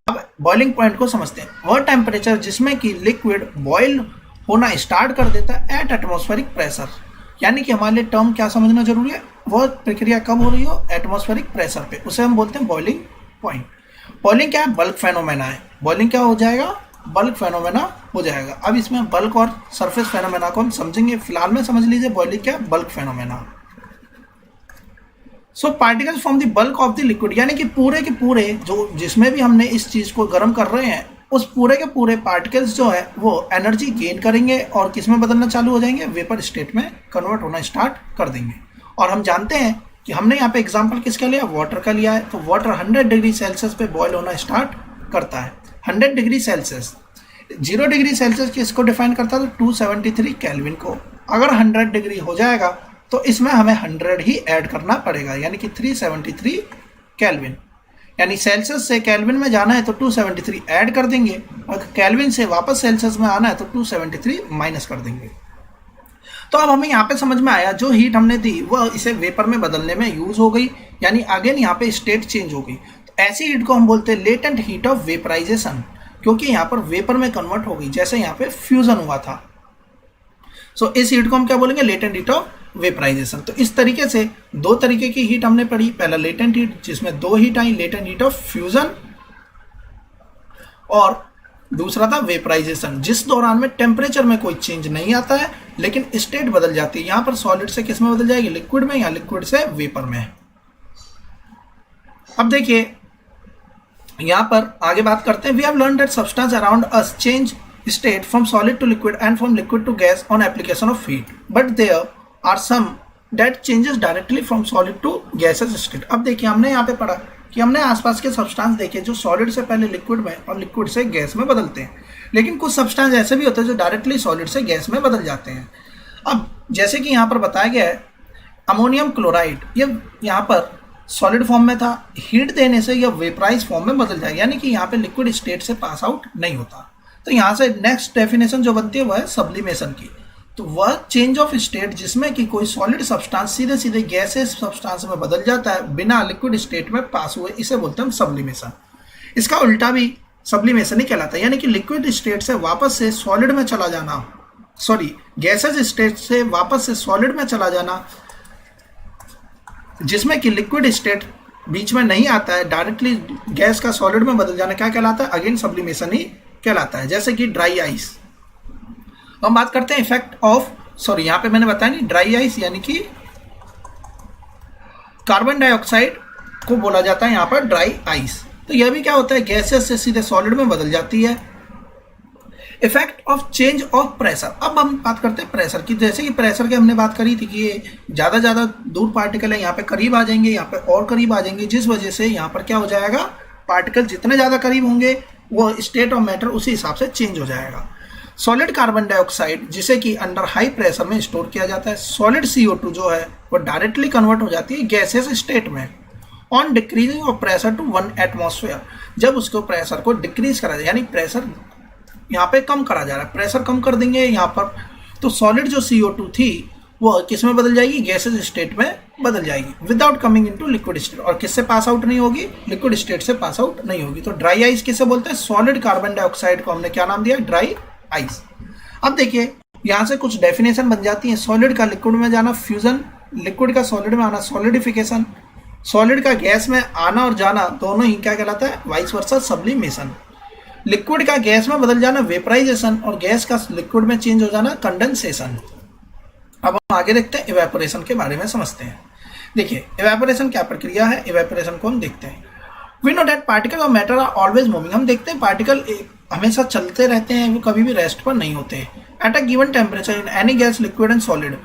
अब बॉइलिंग पॉइंट को समझते हैं। वह टेम्परेचर जिसमें कि लिक्विड बॉयल होना स्टार्ट कर देता है एट एटमॉस्फेरिक प्रेशर। यानी कि हमारे लिए टर्म क्या समझना जरूरी है? वह प्रक्रिया कब हो रही हो? एटमॉस्फेरिक प्रेशर पे, उसे हम बोलते हैं बॉइलिंग पॉइंट। बॉइलिंग क्या है? बल्क फेनोमेना है। बॉइलिंग क्या हो जाएगा? बल्क फेनोमेना हो जाएगा। अब इसमें बल्क और सरफेस फेनोमेना को हम समझेंगे। फिलहाल में समझ लीजिए बॉइलिंग क्या है? Bulk phenomena. So particles from the bulk of the liquid, यानी कि पूरे के पूरे जो जिसमें भी हमने इस चीज को गर्म कर रहे हैं, उस पूरे के पूरे पार्टिकल्स जो है वो एनर्जी गेन करेंगे और किस में बदलना चालू हो जाएंगे? वेपर स्टेट में कन्वर्ट होना स्टार्ट कर देंगे। और हम जानते हैं कि हमने यहाँ पे एग्जांपल किसका लिया? वाटर का लिया है। तो वाटर 100 डिग्री सेल्सियस पे बॉयल होना स्टार्ट करता है। 100 डिग्री सेल्सियस, 0 डिग्री सेल्सियस किसको डिफाइन करता है? तो 273 केल्विन को। अगर 100 डिग्री हो जाएगा तो इसमें हमें 100 ही ऐड करना पड़ेगा, यानी कि 373 केल्विन। यानी सेल्सियस से केल्विन में जाना है तो 273 ऐड कर देंगे, और केल्विन से वापस सेल्सियस में आना है तो 273 माइनस कर देंगे। तो अब हमें यहाँ पे समझ में आया, जो हीट हमने दी वह इसे वेपर में बदलने में यूज हो गई, यानी अगेन यहाँ पे स्टेट चेंज हो गई। तो ऐसी हीट को हम बोलते हैं लेटेंट हीट ऑफ वेपराइजेशन, क्योंकि यहाँ पर वेपर में कन्वर्ट हो गई, जैसे यहाँ पे फ्यूजन हुआ था। सो इस हीट को हम क्या बोलेंगे? Latent heat of vaporisation. तो इस तरीके से दो तरीके की हीट हमने पढ़ी। पहला लेटेंट हीट, जिसमें दो heat I, latent heat of fusion, और दूसरा था वेपराइजेशन, जिस दौरान में टेम्परेचर में कोई चेंज नहीं आता है लेकिन स्टेट बदल जाती है। यहां पर सॉलिड से किस में बदल जाएगी? लिक्विड में, या लिक्विड से वेपर में। अब देखिए, यहां पर आगे बात करते हैं। We have learn that substance around us change state from solid to liquid and from liquid to gas on application of heat, but there are some that changes directly from solid to gaseous state। अब देखिए, हमने यहाँ पे पढ़ा कि हमने आसपास के सब्सटेंस देखे जो सॉलिड से पहले लिक्विड में और लिक्विड से गैस में बदलते हैं, लेकिन कुछ सब्सटेंस ऐसे भी होते हैं जो डायरेक्टली सॉलिड से गैस में बदल जाते हैं। अब जैसे कि यहाँ पर बताया गया है, अमोनियम क्लोराइड, ये यहाँ पर सॉलिड फॉर्म में था, हीट देने से यह वेपराइज फॉर्म में बदल जाएगा, यानी कि यहाँ पे लिक्विड स्टेट से पास आउट नहीं होता। तो यहाँ से नेक्स्ट डेफिनेशन जो बनती है वह है सब्लिमेशन की। तो वह चेंज ऑफ स्टेट जिसमें कि कोई सॉलिड सब्सटेंस सीधे सीधे गैसेस सब्सटेंस में बदल जाता है बिना लिक्विड स्टेट में पास हुए, इसे बोलते हैं सब्लिमेशन। इसका उल्टा भी सब्लिमेशन ही कहलाता है, यानी कि लिक्विड स्टेट से वापस से सॉलिड में चला जाना, गैसेस स्टेट से वापस से सॉलिड में चला जाना, जिसमें कि लिक्विड स्टेट बीच में नहीं आता है, डायरेक्टली गैस का सॉलिड में बदल जाना क्या कहलाता है? अगेन सब्लिमेशन ही कहलाता है। जैसे कि ड्राई आइस। हम बात करते हैं इफेक्ट ऑफ सॉरी यहाँ पे मैंने बताया नहीं, ड्राई आइस यानी कि कार्बन डाइऑक्साइड को बोला जाता है यहाँ पर ड्राई आइस। तो यह भी क्या होता है, गैसेस से सीधे सॉलिड में बदल जाती है। Effect of change of pressure, अब हम बात करते हैं प्रेशर की। जैसे कि प्रेशर की हमने बात करी थी कि ये ज़्यादा दूर पार्टिकल है, यहाँ पे करीब आ जाएंगे, यहाँ पे और करीब आ जाएंगे, जिस वजह से यहाँ पर क्या हो जाएगा, पार्टिकल जितने ज़्यादा करीब होंगे वो स्टेट ऑफ मैटर उसी हिसाब से चेंज हो जाएगा। सॉलिड कार्बन डाइऑक्साइड जिसे कि अंडर हाई प्रेशर में स्टोर किया जाता है। सॉलिड CO2 जो है वो डायरेक्टली कन्वर्ट हो जाती है गैसेस स्टेट में on decreasing of pressure to 1 atmosphere, जब उसको प्रेशर को डिक्रीज करा जाए, यानी प्रेशर यहाँ पे कम करा जा रहा है, प्रेशर कम कर देंगे यहाँ पर, तो सॉलिड जो CO2 थी वो किस में बदल जाएगी, गैसेस स्टेट में बदल जाएगी without coming into liquid state. और किससे पास आउट नहीं होगी, लिक्विड स्टेट से पास आउट नहीं होगी। तो ड्राई आइस किसे बोलते हैं, सॉलिड कार्बन डाइऑक्साइड को हमने क्या नाम दिया, ड्राई आइस। अब देखिए यहाँ से कुछ डेफिनेशन बन जाती है। सॉलिड का लिक्विड में जाना फ्यूजन, लिक्विड का सॉलिड में आना सॉलिडिफिकेशन, सॉलिड का गैस में आना और जाना दोनों ही क्या कहलाता है, वाइस वर्सा सब्लिमेशन। लिक्विड का गैस में बदल जाना वेपराइजेशन, और गैस का लिक्विड में चेंज हो जाना कंडेंसेशन। अब हम आगे देखते हैं इवेपोरेशन के बारे में समझते हैं। देखिए इवेपोरेशन क्या प्रक्रिया है, इवेपोरेशन को हम देखते हैं। We know that particle of matter are always moving, हम देखते हैं पार्टिकल हमेशा चलते रहते हैं, वो कभी भी रेस्ट पर नहीं होते। At a given temperature in any gas liquid and solid,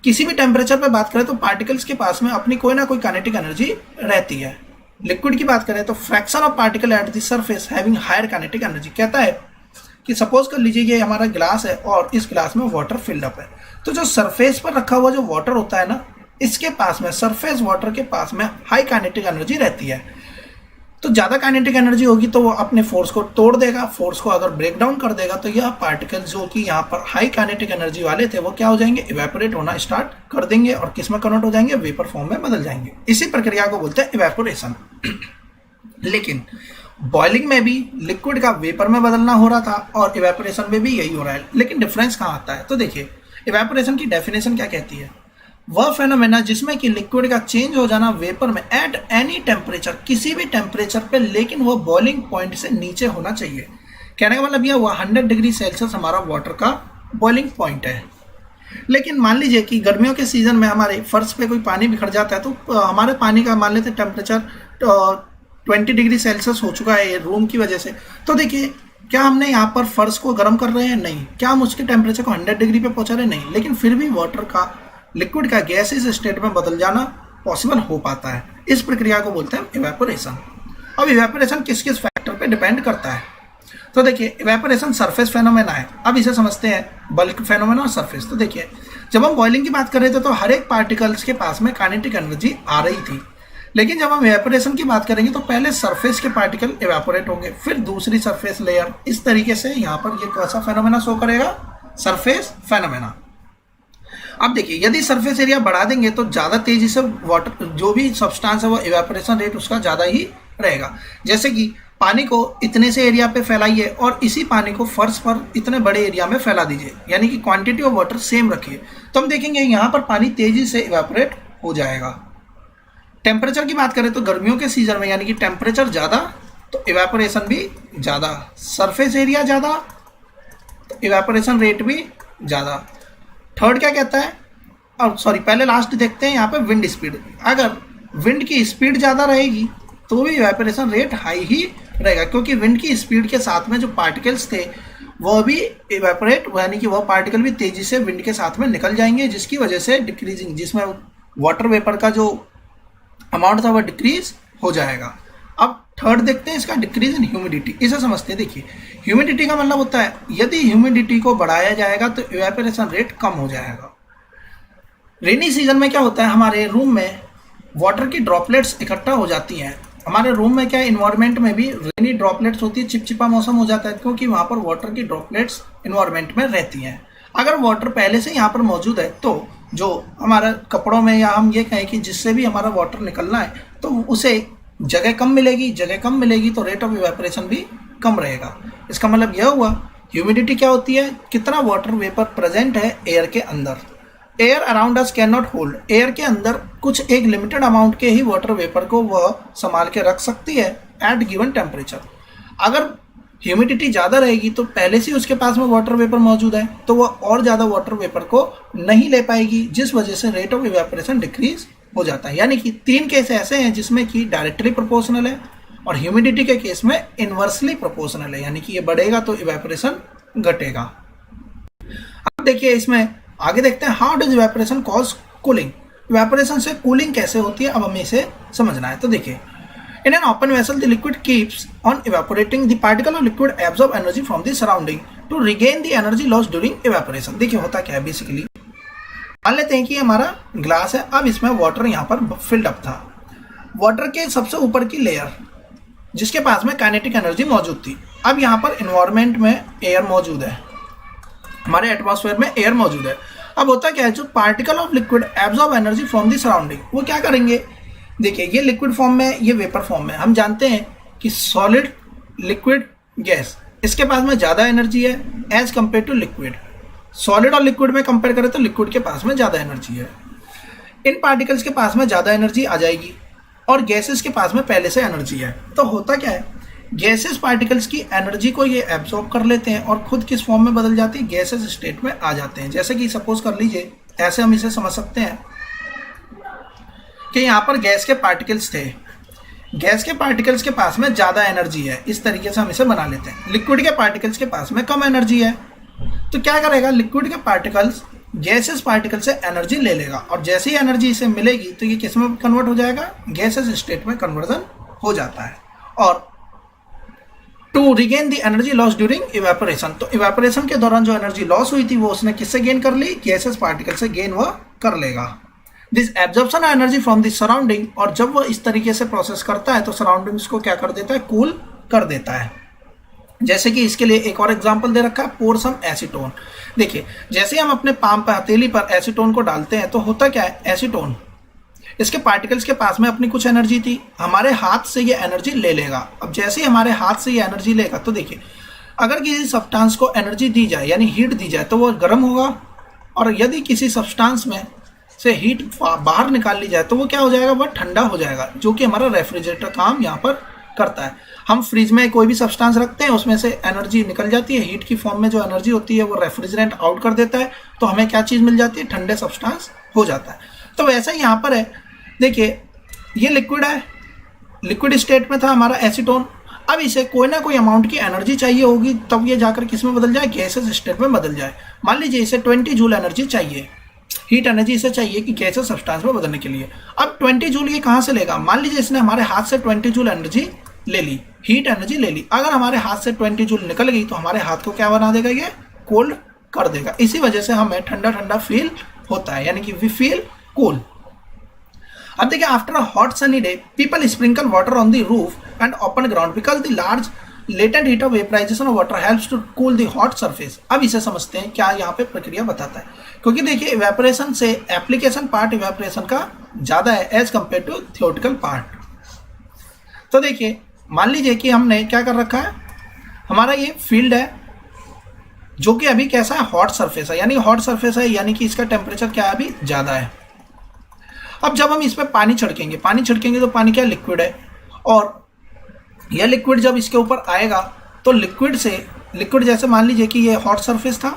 किसी भी टेम्परेचर पर बात करें तो पार्टिकल्स के पास में अपनी कोई ना कोई काइनेटिक एनर्जी रहती है। लिक्विड की बात करें तो fraction of particle at the surface having higher kinetic energy, कहता है कि सपोज कर लीजिए ये हमारा ग्लास है और इस ग्लास में वाटर फिल्ड अप है, तो जो सरफेस पर रखा हुआ जो वाटर होता है ना, इसके पास में सरफेस वाटर के पास में हाई काइनेटिक एनर्जी रहती है। तो ज़्यादा काइनेटिक एनर्जी होगी तो वो अपने फोर्स को तोड़ देगा, फोर्स को अगर ब्रेक डाउन कर देगा तो यह पार्टिकल जो कि यहाँ पर हाई काइनेटिक एनर्जी वाले थे वो क्या हो जाएंगे, इवेपोरेट होना स्टार्ट कर देंगे और किस में कन्वर्ट हो जाएंगे, वेपर फॉर्म में बदल जाएंगे। इसी प्रक्रिया को बोलते हैं इवेपोरेशन। लेकिन बॉइलिंग में भी लिक्विड का वेपर में बदलना हो रहा था और इवेपोरेशन में भी यही हो रहा है, लेकिन डिफरेंस कहाँ आता है। तो देखिए इवेपोरेशन की डेफिनेशन क्या कहती है, वह फेनोमेना जिसमें कि लिक्विड का चेंज हो जाना वेपर में एट एनी टेम्परेचर, किसी भी टेम्परेचर पे, लेकिन वह बॉइलिंग पॉइंट से नीचे होना चाहिए। कहने का मतलब यह हुआ 100 डिग्री सेल्सियस हमारा वाटर का बॉइलिंग पॉइंट है। लेकिन मान लीजिए कि गर्मियों के सीजन में हमारे फर्श पे कोई पानी बिखर जाता है, तो हमारे पानी का मान लेते टेम्परेचर 20 डिग्री सेल्सियस हो चुका है रूम की वजह से, तो देखिए क्या हमने यहाँ पर फर्श को गर्म कर रहे हैं, नहीं। क्या हम उसके टेम्परेचर को 100 डिग्री पे पहुँचा रहे हैं, नहीं। लेकिन फिर भी वाटर का लिक्विड का गैसेस स्टेट में बदल जाना पॉसिबल हो पाता है। इस प्रक्रिया को बोलते हैं इवेपोरेशन। अब इवेपोरेशन किस किस फैक्टर पे डिपेंड करता है, तो देखिए इवेपोरेशन सरफेस फेनोमेना है। अब इसे समझते हैं बल्क फेनोमेना और सरफेस। तो देखिए जब हम बॉइलिंग की बात कर रहे थे तो हर एक पार्टिकल्स के पास में काइनेटिक एनर्जी आ रही थी, लेकिन जब हम इवेपोरेशन की बात करेंगे तो पहले सरफेस के पार्टिकल इवेपोरेट होंगे, फिर दूसरी सरफेस लेयर। इस तरीके से यहाँ पर ये कैसा फेनोमेना शो करेगा, सरफेस फेनोमेना। अब देखिए यदि सरफेस एरिया बढ़ा देंगे तो ज़्यादा तेजी से वाटर जो भी सब्सटेंस है वो इवेपोरेशन रेट उसका ज़्यादा ही रहेगा। जैसे कि पानी को इतने से एरिया पे फैलाइए और इसी पानी को फर्श पर इतने बड़े एरिया में फैला दीजिए, यानी कि क्वांटिटी ऑफ वाटर सेम रखिए, तो हम देखेंगे यहाँ पर पानी तेजी से इवेपोरेट हो जाएगा। टेम्परेचर की बात करें तो गर्मियों के सीजन में यानी कि टेम्परेचर ज़्यादा तो इवेपोरेशन भी ज़्यादा, सरफेस एरिया ज़्यादा तो इवेपोरेशन रेट भी ज़्यादा। थर्ड क्या कहता है, और सॉरी पहले लास्ट देखते हैं यहाँ पे विंड स्पीड। अगर विंड की स्पीड ज़्यादा रहेगी तो भी इवेपोरेशन रेट हाई ही रहेगा, क्योंकि विंड की स्पीड के साथ में जो पार्टिकल्स थे वह भी इवेपोरेट, यानी कि वह पार्टिकल भी तेज़ी से विंड के साथ में निकल जाएंगे, जिसकी वजह से डिक्रीजिंग, जिसमें वाटर वेपर का जो अमाउंट था वह डिक्रीज हो जाएगा। अब थर्ड देखते हैं इसका डिक्रीज इन ह्यूमिडिटी। इसे समझते हैं। देखिए ह्यूमिडिटी का मतलब होता है यदि ह्यूमिडिटी को बढ़ाया जाएगा तो इवेपोरेशन रेट कम हो जाएगा। रेनी सीजन में क्या होता है, हमारे रूम में वाटर की ड्रॉपलेट्स इकट्ठा हो जाती हैं। हमारे रूम में क्या इन्वायरमेंट में भी रेनी ड्रॉपलेट्स होती है, चिपचिपा मौसम हो जाता है, क्योंकि वहाँ पर वाटर की ड्रॉपलेट्स इन्वायरमेंट में रहती हैं। अगर वाटर पहले से यहाँ पर मौजूद है तो जो हमारा कपड़ों में, या हम ये कहें कि जिससे भी हमारा वाटर निकलना है तो उसे जगह कम मिलेगी, जगह कम मिलेगी तो रेट ऑफ इवेपोरेशन भी कम रहेगा। इसका मतलब यह हुआ ह्यूमिडिटी क्या होती है, कितना वाटर वेपर प्रेजेंट है एयर के अंदर। Air around us can not hold, air के अंदर कुछ एक लिमिटेड अमाउंट के ही वाटर वेपर को वह संभाल के रख सकती है एट गिवन टेम्परेचर। अगर ह्यूमिडिटी ज़्यादा रहेगी तो पहले से उसके पास में वाटर वेपर मौजूद है तो वह और ज़्यादा वाटर वेपर को नहीं ले पाएगी, जिस वजह से रेट ऑफ इवेपोरेशन डिक्रीज हो जाता है। यानी कि 3 केस ऐसे हैं जिसमें कि डायरेक्टली प्रोपोर्शनल है और ह्यूमिडिटी के केस में इन्वर्सली प्रोपोर्शनल है, यानी कि ये बढ़ेगा तो इवेपोरेशन घटेगा। अब देखिए इसमें आगे देखते हैं how does evaporation cause cooling. Evaporation से कूलिंग कैसे होती है अब हमें इसे समझना है। तो देखिए in an open vessel the liquid keeps on evaporating, the particle of liquid absorb energy from the surrounding to regain the energy lost during evaporation। देखिए होता क्या है बेसिकली, मान लेते हैं कि हमारा ग्लास है, अब इसमें वाटर यहाँ पर फिल्ड अप था। वाटर के सबसे ऊपर की लेयर जिसके पास में काइनेटिक एनर्जी मौजूद थी, अब यहाँ पर इन्वायरमेंट में एयर मौजूद है, हमारे एटमॉस्फेयर में एयर मौजूद है। अब होता क्या है, जो particle of liquid absorb energy from the surrounding, वो क्या करेंगे, देखिए ये लिक्विड फॉर्म में, ये वेपर फॉर्म में। हम जानते हैं कि सॉलिड, लिक्विड, गैस, इसके पास में ज़्यादा एनर्जी है as compare to liquid. Solid और लिक्विड में कंपेयर करें तो लिक्विड के पास में ज़्यादा एनर्जी है। इन पार्टिकल्स के पास में ज़्यादा एनर्जी आ जाएगी और गैसेस के पास में पहले से एनर्जी है। तो होता क्या है, गैसेस पार्टिकल्स की एनर्जी को ये एब्जॉर्ब कर लेते हैं और खुद किस फॉर्म में बदल जाती है, गैसेस स्टेट में आ जाते हैं। जैसे कि सपोज कर लीजिए, ऐसे हम इसे समझ सकते हैं कि यहाँ पर गैस के पार्टिकल्स थे, गैस के पार्टिकल्स के पास में ज़्यादा एनर्जी है, इस तरीके से हम इसे बना लेते हैं। लिक्विड के पार्टिकल्स के पास में कम एनर्जी है, तो क्या करेगा, लिक्विड के पार्टिकल्स गैसेस पार्टिकल से एनर्जी ले लेगा और जैसे ही एनर्जी इसे मिलेगी तो ये किस में कन्वर्ट हो जाएगा, गैसेस स्टेट में कन्वर्जन हो जाता है। और to regain the energy loss during evaporation, तो इवेपोरेशन के दौरान जो एनर्जी लॉस हुई थी वो उसने किससे गेन कर ली, गैसेस पार्टिकल से गेन वह कर लेगा। This absorption energy from the surrounding, और जब वो इस तरीके से प्रोसेस करता है तो सराउंडिंग्स को क्या कर देता है, कूल कर देता है। जैसे कि इसके लिए एक और एग्जांपल दे रखा है, पोर सम एसीटोन। देखिए जैसे हम अपने पाम पर, हथेली पर एसीटोन को डालते हैं तो होता क्या है, एसीटोन इसके पार्टिकल्स के पास में अपनी कुछ एनर्जी थी, हमारे हाथ से ये एनर्जी ले लेगा। अब जैसे ही हमारे हाथ से ये एनर्जी लेगा तो देखिए अगर किसी सब्सटेंस को एनर्जी दी जाए यानी हीट दी जाए तो वो गर्म होगा, और यदि किसी सब्सटेंस में से हीट बाहर निकाल ली जाए तो वो क्या हो जाएगा, वह ठंडा हो जाएगा, जो कि हमारा रेफ्रिजरेटर काम यहाँ पर करता है। हम फ्रिज में कोई भी सब्सटेंस रखते हैं, उसमें से एनर्जी निकल जाती है, हीट की फॉर्म में जो एनर्जी होती है वो रेफ्रिजरेंट आउट कर देता है, तो हमें क्या चीज़ मिल जाती है, ठंडे सब्सटेंस हो जाता है। तो वैसा ही यहाँ पर है, देखिए ये लिक्विड है, लिक्विड स्टेट में था हमारा एसीटोन, अब इसे कोई ना कोई अमाउंट की एनर्जी चाहिए होगी तब ये जाकर किस में बदल जाए, गैसेस स्टेट में बदल जाए। मान लीजिए इसे 20 जूल एनर्जी चाहिए, हीट एनर्जी इसे चाहिए कि गैसेस सब्सटेंस में बदलने के लिए। अब 20 जूल ये कहाँ से लेगा, मान लीजिए इसने हमारे हाथ से 20 जूल एनर्जी ले ली, हीट एनर्जी ले ली। अगर हमारे हाथ से 20 जूल निकल गई तो हमारे हाथ को क्या बना देगा, ये कोल्ड कर देगा। इसी वजह से हमें ठंडा ठंडा फील होता है, यानी कि वी फील कूल। अब देखिए after a hot sunny day people sprinkle water on the roof and open ground because the large latent heat of vaporisation of water helps to cool the hot surface. अब इसे समझते हैं क्या यहाँ पे प्रक्रिया बताता है, क्योंकि देखिए इवेपोरेशन से एप्लीकेशन पार्ट इवेपोरेशन का ज़्यादा है as compare to theoretical part. तो देखिए मान लीजिए कि हमने क्या कर रखा है, हमारा ये फील्ड है जो कि अभी कैसा है, हॉट सरफेस है, यानी हॉट सरफेस है यानी कि इसका टेम्परेचर क्या है, अभी ज़्यादा है। अब जब हम इस पर पानी छिड़केंगे तो पानी क्या, लिक्विड है, और यह लिक्विड जब इसके ऊपर आएगा तो लिक्विड जैसे मान लीजिए कि ये हॉट सरफेस था,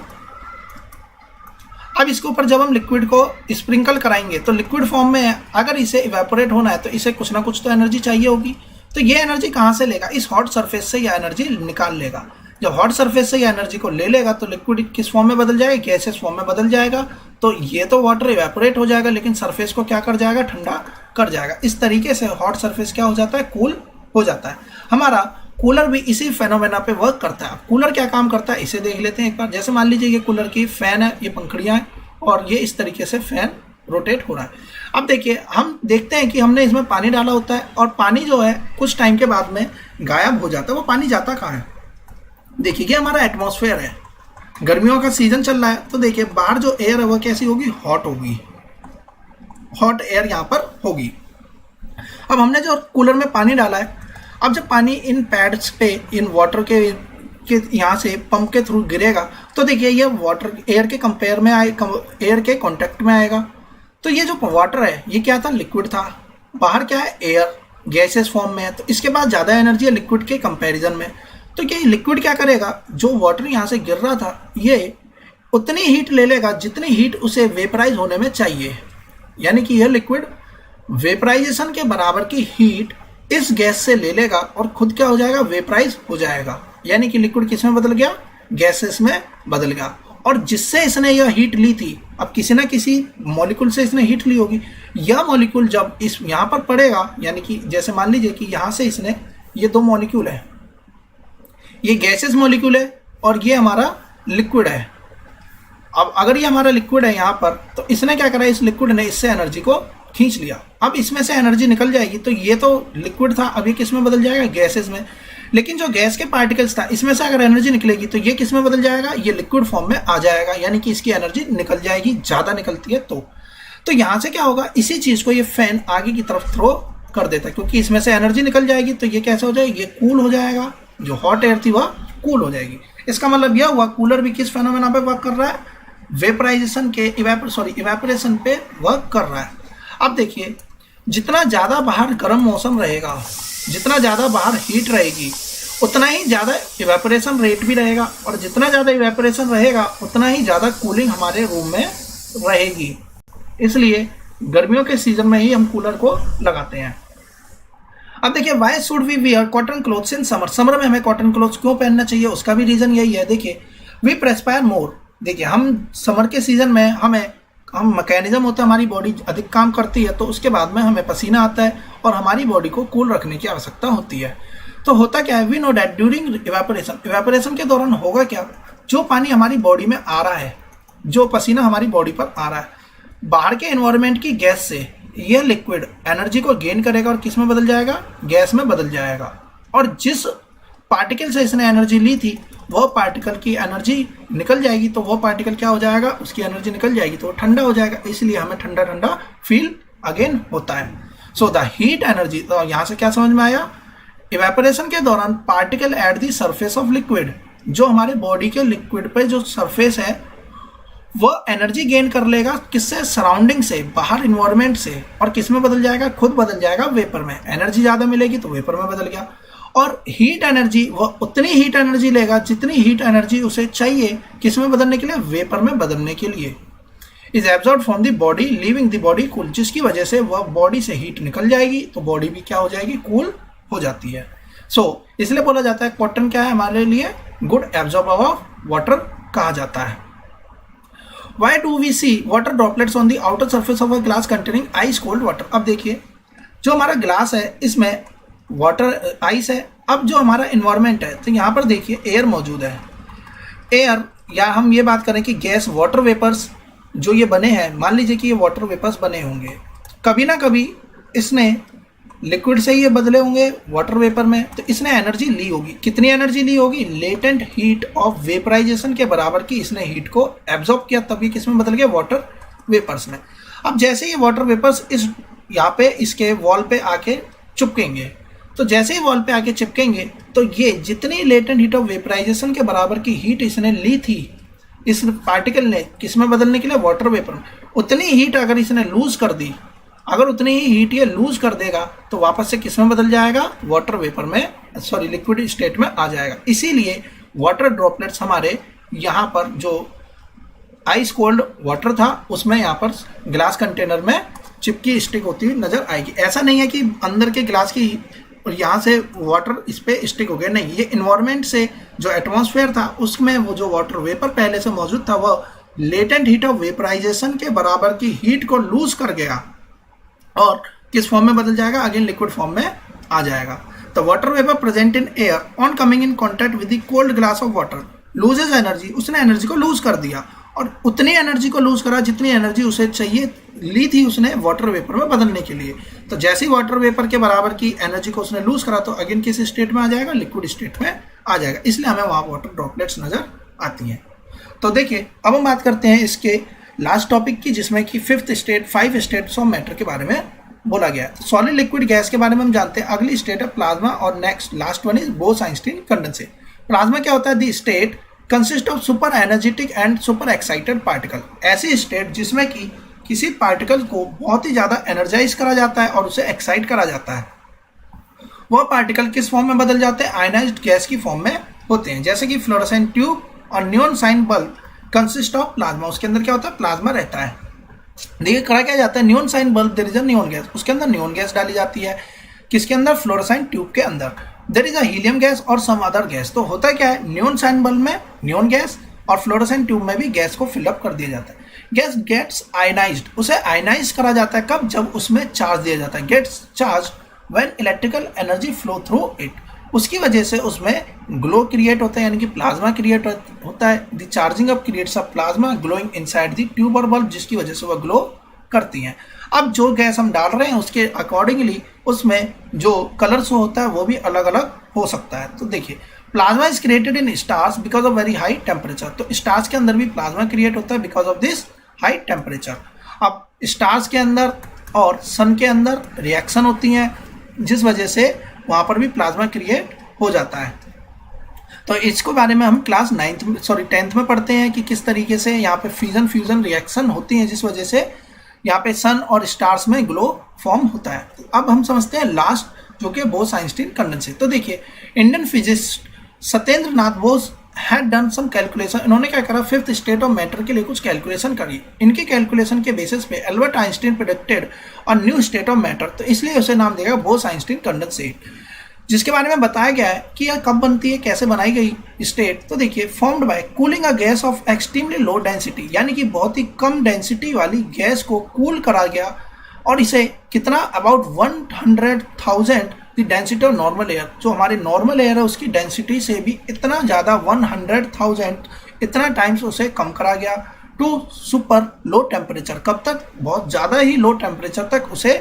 अब इसके ऊपर जब हम लिक्विड को स्प्रिंकल कराएंगे तो लिक्विड फॉर्म में है, अगर इसे इवेपोरेट होना है तो इसे कुछ ना कुछ तो एनर्जी चाहिए होगी। तो ये एनर्जी कहाँ से लेगा, इस हॉट सरफेस से यह एनर्जी निकाल लेगा। जब हॉट सरफेस से यह एनर्जी को ले लेगा तो लिक्विड किस फॉर्म में बदल जाएगा, गैसेस फॉर्म में बदल जाएगा। तो ये तो वाटर इवेपोरेट हो जाएगा लेकिन सरफेस को क्या कर जाएगा, ठंडा कर जाएगा। इस तरीके से हॉट सरफेस क्या हो जाता है, कूल हो जाता है। हमारा कूलर भी इसी फेनोमेना पे वर्क करता है। कूलर क्या काम करता है इसे देख लेते हैं एक बार। जैसे मान लीजिए ये कूलर की फैन है, ये पंखड़ियाँ हैं और ये इस तरीके से फैन रोटेट हो रहा है। अब देखिए हम देखते हैं कि हमने इसमें पानी डाला होता है और पानी जो है कुछ टाइम के बाद में गायब हो जाता है। वो पानी जाता कहाँ है, देखिए ये हमारा एटमॉस्फेयर है, गर्मियों का सीजन चल रहा है तो देखिए बाहर जो एयर है वो कैसी होगी, हॉट होगी, हॉट एयर यहाँ पर होगी। अब हमने जो कूलर में पानी डाला है, अब जब पानी इन पैड्स पे इन वाटर के यहाँ से पंप के थ्रू गिरेगा तो देखिए ये वाटर एयर के कंपेयर में एयर के कांटेक्ट में आएगा। तो ये जो वाटर है ये क्या था, लिक्विड था, बाहर क्या है, एयर गैसेस फॉर्म में है, तो इसके पास ज़्यादा एनर्जी है लिक्विड के कंपैरिजन में। तो ये लिक्विड क्या करेगा, जो वाटर यहाँ से गिर रहा था ये उतनी हीट ले लेगा जितनी हीट उसे वेपराइज होने में चाहिए, यानी कि यह लिक्विड वेपराइजेशन के बराबर की हीट इस गैस से ले लेगा और खुद क्या हो जाएगा, वेपराइज हो जाएगा। यानी कि लिक्विड किस में बदल गया, गैसेस में बदल गया। और जिससे इसने यह हीट ली थी, अब किसी ना किसी मॉलिक्यूल से इसने हीट ली होगी, यह मॉलिक्यूल जब इस यहाँ पर पड़ेगा, यानी कि जैसे मान लीजिए कि यहाँ से इसने, ये दो मॉलिक्यूल है, ये गैसेस मॉलिक्यूल है और ये हमारा लिक्विड है। अब अगर ये हमारा लिक्विड है यहाँ पर, तो इसने क्या करा, इस लिक्विड ने इससे एनर्जी को खींच लिया। अब इसमें से एनर्जी निकल जाएगी, तो ये तो लिक्विड था, अब ये किस में बदल जाएगा, गैसेस में। लेकिन जो गैस के पार्टिकल्स था, इसमें से अगर एनर्जी निकलेगी तो ये किस में बदल जाएगा, ये लिक्विड फॉर्म में आ जाएगा, यानी कि इसकी एनर्जी निकल जाएगी, ज़्यादा निकलती है तो यहाँ से क्या होगा, इसी चीज़ को ये फैन आगे की तरफ थ्रो कर देता है, क्योंकि इसमें से एनर्जी निकल जाएगी। तो ये कैसे हो जाएगा, ये कूल हो जाएगा, जो हॉट एयर थी वह कूल हो जाएगी। इसका मतलब यह हुआ, कूलर भी किस फेनोमेना पे वर्क कर रहा है, वेपराइजेशन के इवेपोरेशन पे वर्क कर रहा है। अब देखिए, जितना ज़्यादा बाहर गर्म मौसम रहेगा, जितना ज़्यादा बाहर हीट रहेगी, उतना ही ज़्यादा इवेपोरेशन रेट भी रहेगा, और जितना ज़्यादा इवेपोरेशन रहेगा उतना ही ज़्यादा कूलिंग हमारे रूम में रहेगी। इसलिए गर्मियों के सीजन में ही हम कूलर को लगाते हैं। अब देखिए, why should we wear cotton clothes in summer, summer में हमें कॉटन क्लोथ्स क्यों पहनना चाहिए, उसका भी रीज़न यही है। देखिए, वी प्रेस्पायर मोर, देखिए हम समर के सीजन में हम मैकेनिज्म होता है, हमारी बॉडी अधिक काम करती है, तो उसके बाद में हमें पसीना आता है और हमारी बॉडी को कूल रखने की आवश्यकता होती है। तो होता क्या है, we know that during evaporation के दौरान होगा क्या, जो पानी हमारी बॉडी में आ रहा है, जो पसीना हमारी बॉडी पर आ रहा है, बाहर के एनवायरनमेंट की गैस से यह लिक्विड एनर्जी को गेन करेगा और किस में बदल जाएगा, गैस में बदल जाएगा। और जिस पार्टिकल से इसने एनर्जी ली थी, वह पार्टिकल की एनर्जी निकल जाएगी, तो वह पार्टिकल क्या हो जाएगा, उसकी एनर्जी निकल जाएगी, तो वो ठंडा हो जाएगा, इसलिए हमें ठंडा ठंडा फील अगेन होता है। सो द हीट एनर्जी, तो यहाँ से क्या समझ में आया, इवेपोरेशन के दौरान particle at the surface of liquid, जो हमारे बॉडी के लिक्विड पे जो सरफेस है वह एनर्जी गेन कर लेगा, किससे, सराउंडिंग से, बाहर इन्वायरमेंट से, और किस में बदल जाएगा, खुद बदल जाएगा वेपर में। एनर्जी ज़्यादा मिलेगी तो वेपर में बदल गया। और हीट एनर्जी, वह उतनी हीट एनर्जी लेगा जितनी हीट एनर्जी उसे चाहिए किस में बदलने के लिए, वेपर में बदलने के लिए। Is absorb from the body leaving the body cool, जिसकी वजह से वह बॉडी से हीट निकल जाएगी, तो बॉडी भी क्या हो जाएगी, कूल हो जाती है। सो इसलिए बोला जाता है कॉटन क्या है, हमारे लिए गुड एब्जॉर्बर ऑफ वाटर कहा जाता है। Why do we see water droplets on the outer surface of a glass containing ice cold water? अब देखिए, जो हमारा ग्लास है इसमें वाटर आइस है। अब जो हमारा इन्वायरमेंट है, तो यहाँ पर देखिए एयर मौजूद है। एयर, या हम ये बात करें कि गैस, वाटर वेपर्स जो ये बने हैं, मान लीजिए कि ये वाटर वेपर्स बने होंगे, कभी ना कभी इसने लिक्विड से ही ये बदले होंगे वाटर वेपर में, तो इसने एनर्जी ली होगी। कितनी एनर्जी ली होगी, लेटेंट हीट ऑफ वेपराइजेशन के बराबर की इसने हीट को एब्जॉर्ब किया, तब ये किस में बदल गया, वाटर वेपर्स में। अब जैसे ये वाटर वेपर्स इस यहाँ पे इसके वॉल पे आके चिपकेंगे, तो जैसे ही वॉल पे आके चिपकेंगे, तो ये जितनी लेटेंट हीट ऑफ वेपराइजेशन के बराबर की हीट इसने ली थी इस पार्टिकल ने किस में बदलने के लिए, वाटर वेपर में, उतनी हीट अगर इसने लूज कर दी, अगर उतनी ही हीट ये लूज कर देगा, तो वापस से किस में बदल जाएगा, वाटर वेपर में, सॉरी लिक्विड स्टेट में आ जाएगा। इसीलिए वाटर ड्रॉपलेट्स हमारे यहाँ पर जो आइस कोल्ड वाटर था उसमें यहाँ पर ग्लास कंटेनर में चिपकी स्टिक होती हुई नजर आएगी। ऐसा नहीं है कि अंदर के ग्लास की यहाँ से वाटर इस पे स्टिक हो गया, नहीं, ये इन्वायरमेंट से जो एटमॉस्फेयर था उसमें वो जो वाटर वेपर पहले से मौजूद था वह लेटेंट हीट ऑफ वेपराइजेशन के बराबर की हीट को लूज कर गया और किस फॉर्म में बदल जाएगा, अगेन लिक्विड फॉर्म में आ जाएगा। The water vapour present in air on coming in contact with the cold glass of water loses energy, उसने एनर्जी को लूज कर दिया और उतनी एनर्जी को लूज करा जितनी एनर्जी उसे चाहिए ली थी उसने वाटर वेपर में बदलने के लिए। तो जैसे ही वाटर वेपर के बराबर की एनर्जी को उसने लूज करा, तो अगेन किस स्टेट में आ जाएगा, लिक्विड स्टेट में आ जाएगा। इसलिए हमें वहाँ वाटर ड्रॉपलेट्स नजर आती हैं। तो देखिए, अब हम बात करते हैं इसके लास्ट टॉपिक की, जिसमें कि 5 स्टेट्स ऑफ मैटर के बारे में बोला गया है। सॉलिड लिक्विड गैस के बारे में हम जानते हैं। अगली स्टेट है प्लाज्मा और next last one is Bose-Einstein condensate. Plasma क्या होता है, दी state consist of super energetic and super excited particle, ऐसी स्टेट जिसमें कि किसी पार्टिकल को बहुत ही ज़्यादा एनर्जाइज करा जाता है और उसे एक्साइट करा जाता है, वह पार्टिकल किस फॉर्म में बदल जाते हैं, आयनाइज्ड गैस की फॉर्म में होते हैं। जैसे कि फ्लोरोसेंट ट्यूब और neon sign bulb consist of plasma, उसके अंदर क्या होता है, प्लाज्मा रहता है। देखिए करा क्या जाता है, neon sign bulb there is a neon gas, उसके अंदर नियॉन गैस डाली जाती है। किसके अंदर, फ्लोरोसेंट ट्यूब के अंदर। There is a helium gas और सम अदर गैस। तो होता क्या है, नियॉन साइन बल्ब में नियॉन गैस और फ्लोरोसेंट ट्यूब में भी गैस को फिलअप कर दिया जाता है। गैस गेट्स आयनाइज्ड, उसे आयनाइज करा जाता है कब, जब उसमें चार्ज दिया जाता है। Gets charge when electrical energy flow through it, उसकी वजह से उसमें ग्लो क्रिएट होता है, यानी कि प्लाज्मा क्रिएट होता है। The charging up creates a plasma glowing inside the tube और बल्ब, जिसकी वजह से वह ग्लो करती हैं। अब जो गैस हम डाल रहे हैं उसके अकॉर्डिंगली उसमें जो कलर शो होता है वो भी अलग अलग हो सकता है। तो देखिए plasma is created in stars because of very high temperature, तो स्टार्स के अंदर भी प्लाज्मा क्रिएट होता है because of this high temperature. अब स्टार्स के अंदर और सन के अंदर रिएक्शन होती हैं, जिस वजह से वहाँ पर भी प्लाज्मा क्रिएट हो जाता है। तो इसको बारे में हम क्लास 10th में पढ़ते हैं कि किस तरीके से यहाँ पे फ्यूजन रिएक्शन होती है, जिस वजह से यहाँ पे सन और स्टार्स में ग्लो फॉर्म होता है। अब हम समझते हैं लास्ट, जो कि बोस-आइंस्टीन कंडेंसेट। तो देखिए Indian physicist Satyendra Nath Bose had done some calculation, इन्होंने क्या करा, फिफ्थ स्टेट ऑफ मैटर के लिए कुछ कैलकुलेशन करी। इनके कैलकुलेशन के बेसिस पे Albert Einstein predicted a new state of matter, तो इसलिए उसे नाम देगा बोस-आइंस्टीन कंडेंसेट, जिसके बारे में बताया गया है कि यह कब बनती है, कैसे बनाई गई स्टेट। तो देखिए formed by cooling a gas off extremely low density, यानी कि बहुत ही कम डेंसिटी वाली गैस को कूल करा गया, और इसे कितना, about 100,000 the density of normal air, जो हमारे नॉर्मल एयर है उसकी डेंसिटी से भी इतना ज़्यादा 100,000 इतना टाइम्स उसे कम करा गया टू सुपर लो टेम्परेचर। कब तक, बहुत ज़्यादा ही लो टेम्परेचर तक उसे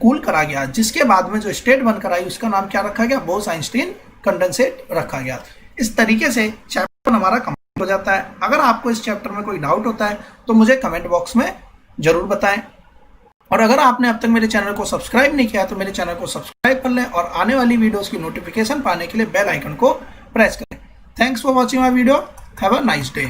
कूल करा गया, जिसके बाद में जो स्टेट बनकर आई उसका नाम क्या रखा गया, बोस-आइंस्टीन कंडेंसेट रखा गया। इस तरीके से चैप्टर हमारा कंप्लीट हो जाता है। अगर आपको इस चैप्टर में कोई डाउट होता है तो मुझे कमेंट बॉक्स में जरूर बताएं, और अगर आपने अब तक मेरे चैनल को सब्सक्राइब नहीं किया तो मेरे चैनल को सब्सक्राइब कर लें और आने वाली वीडियोस की नोटिफिकेशन पाने के लिए बेल आइकन को प्रेस करें। Thanks for watching my video, have a nice day.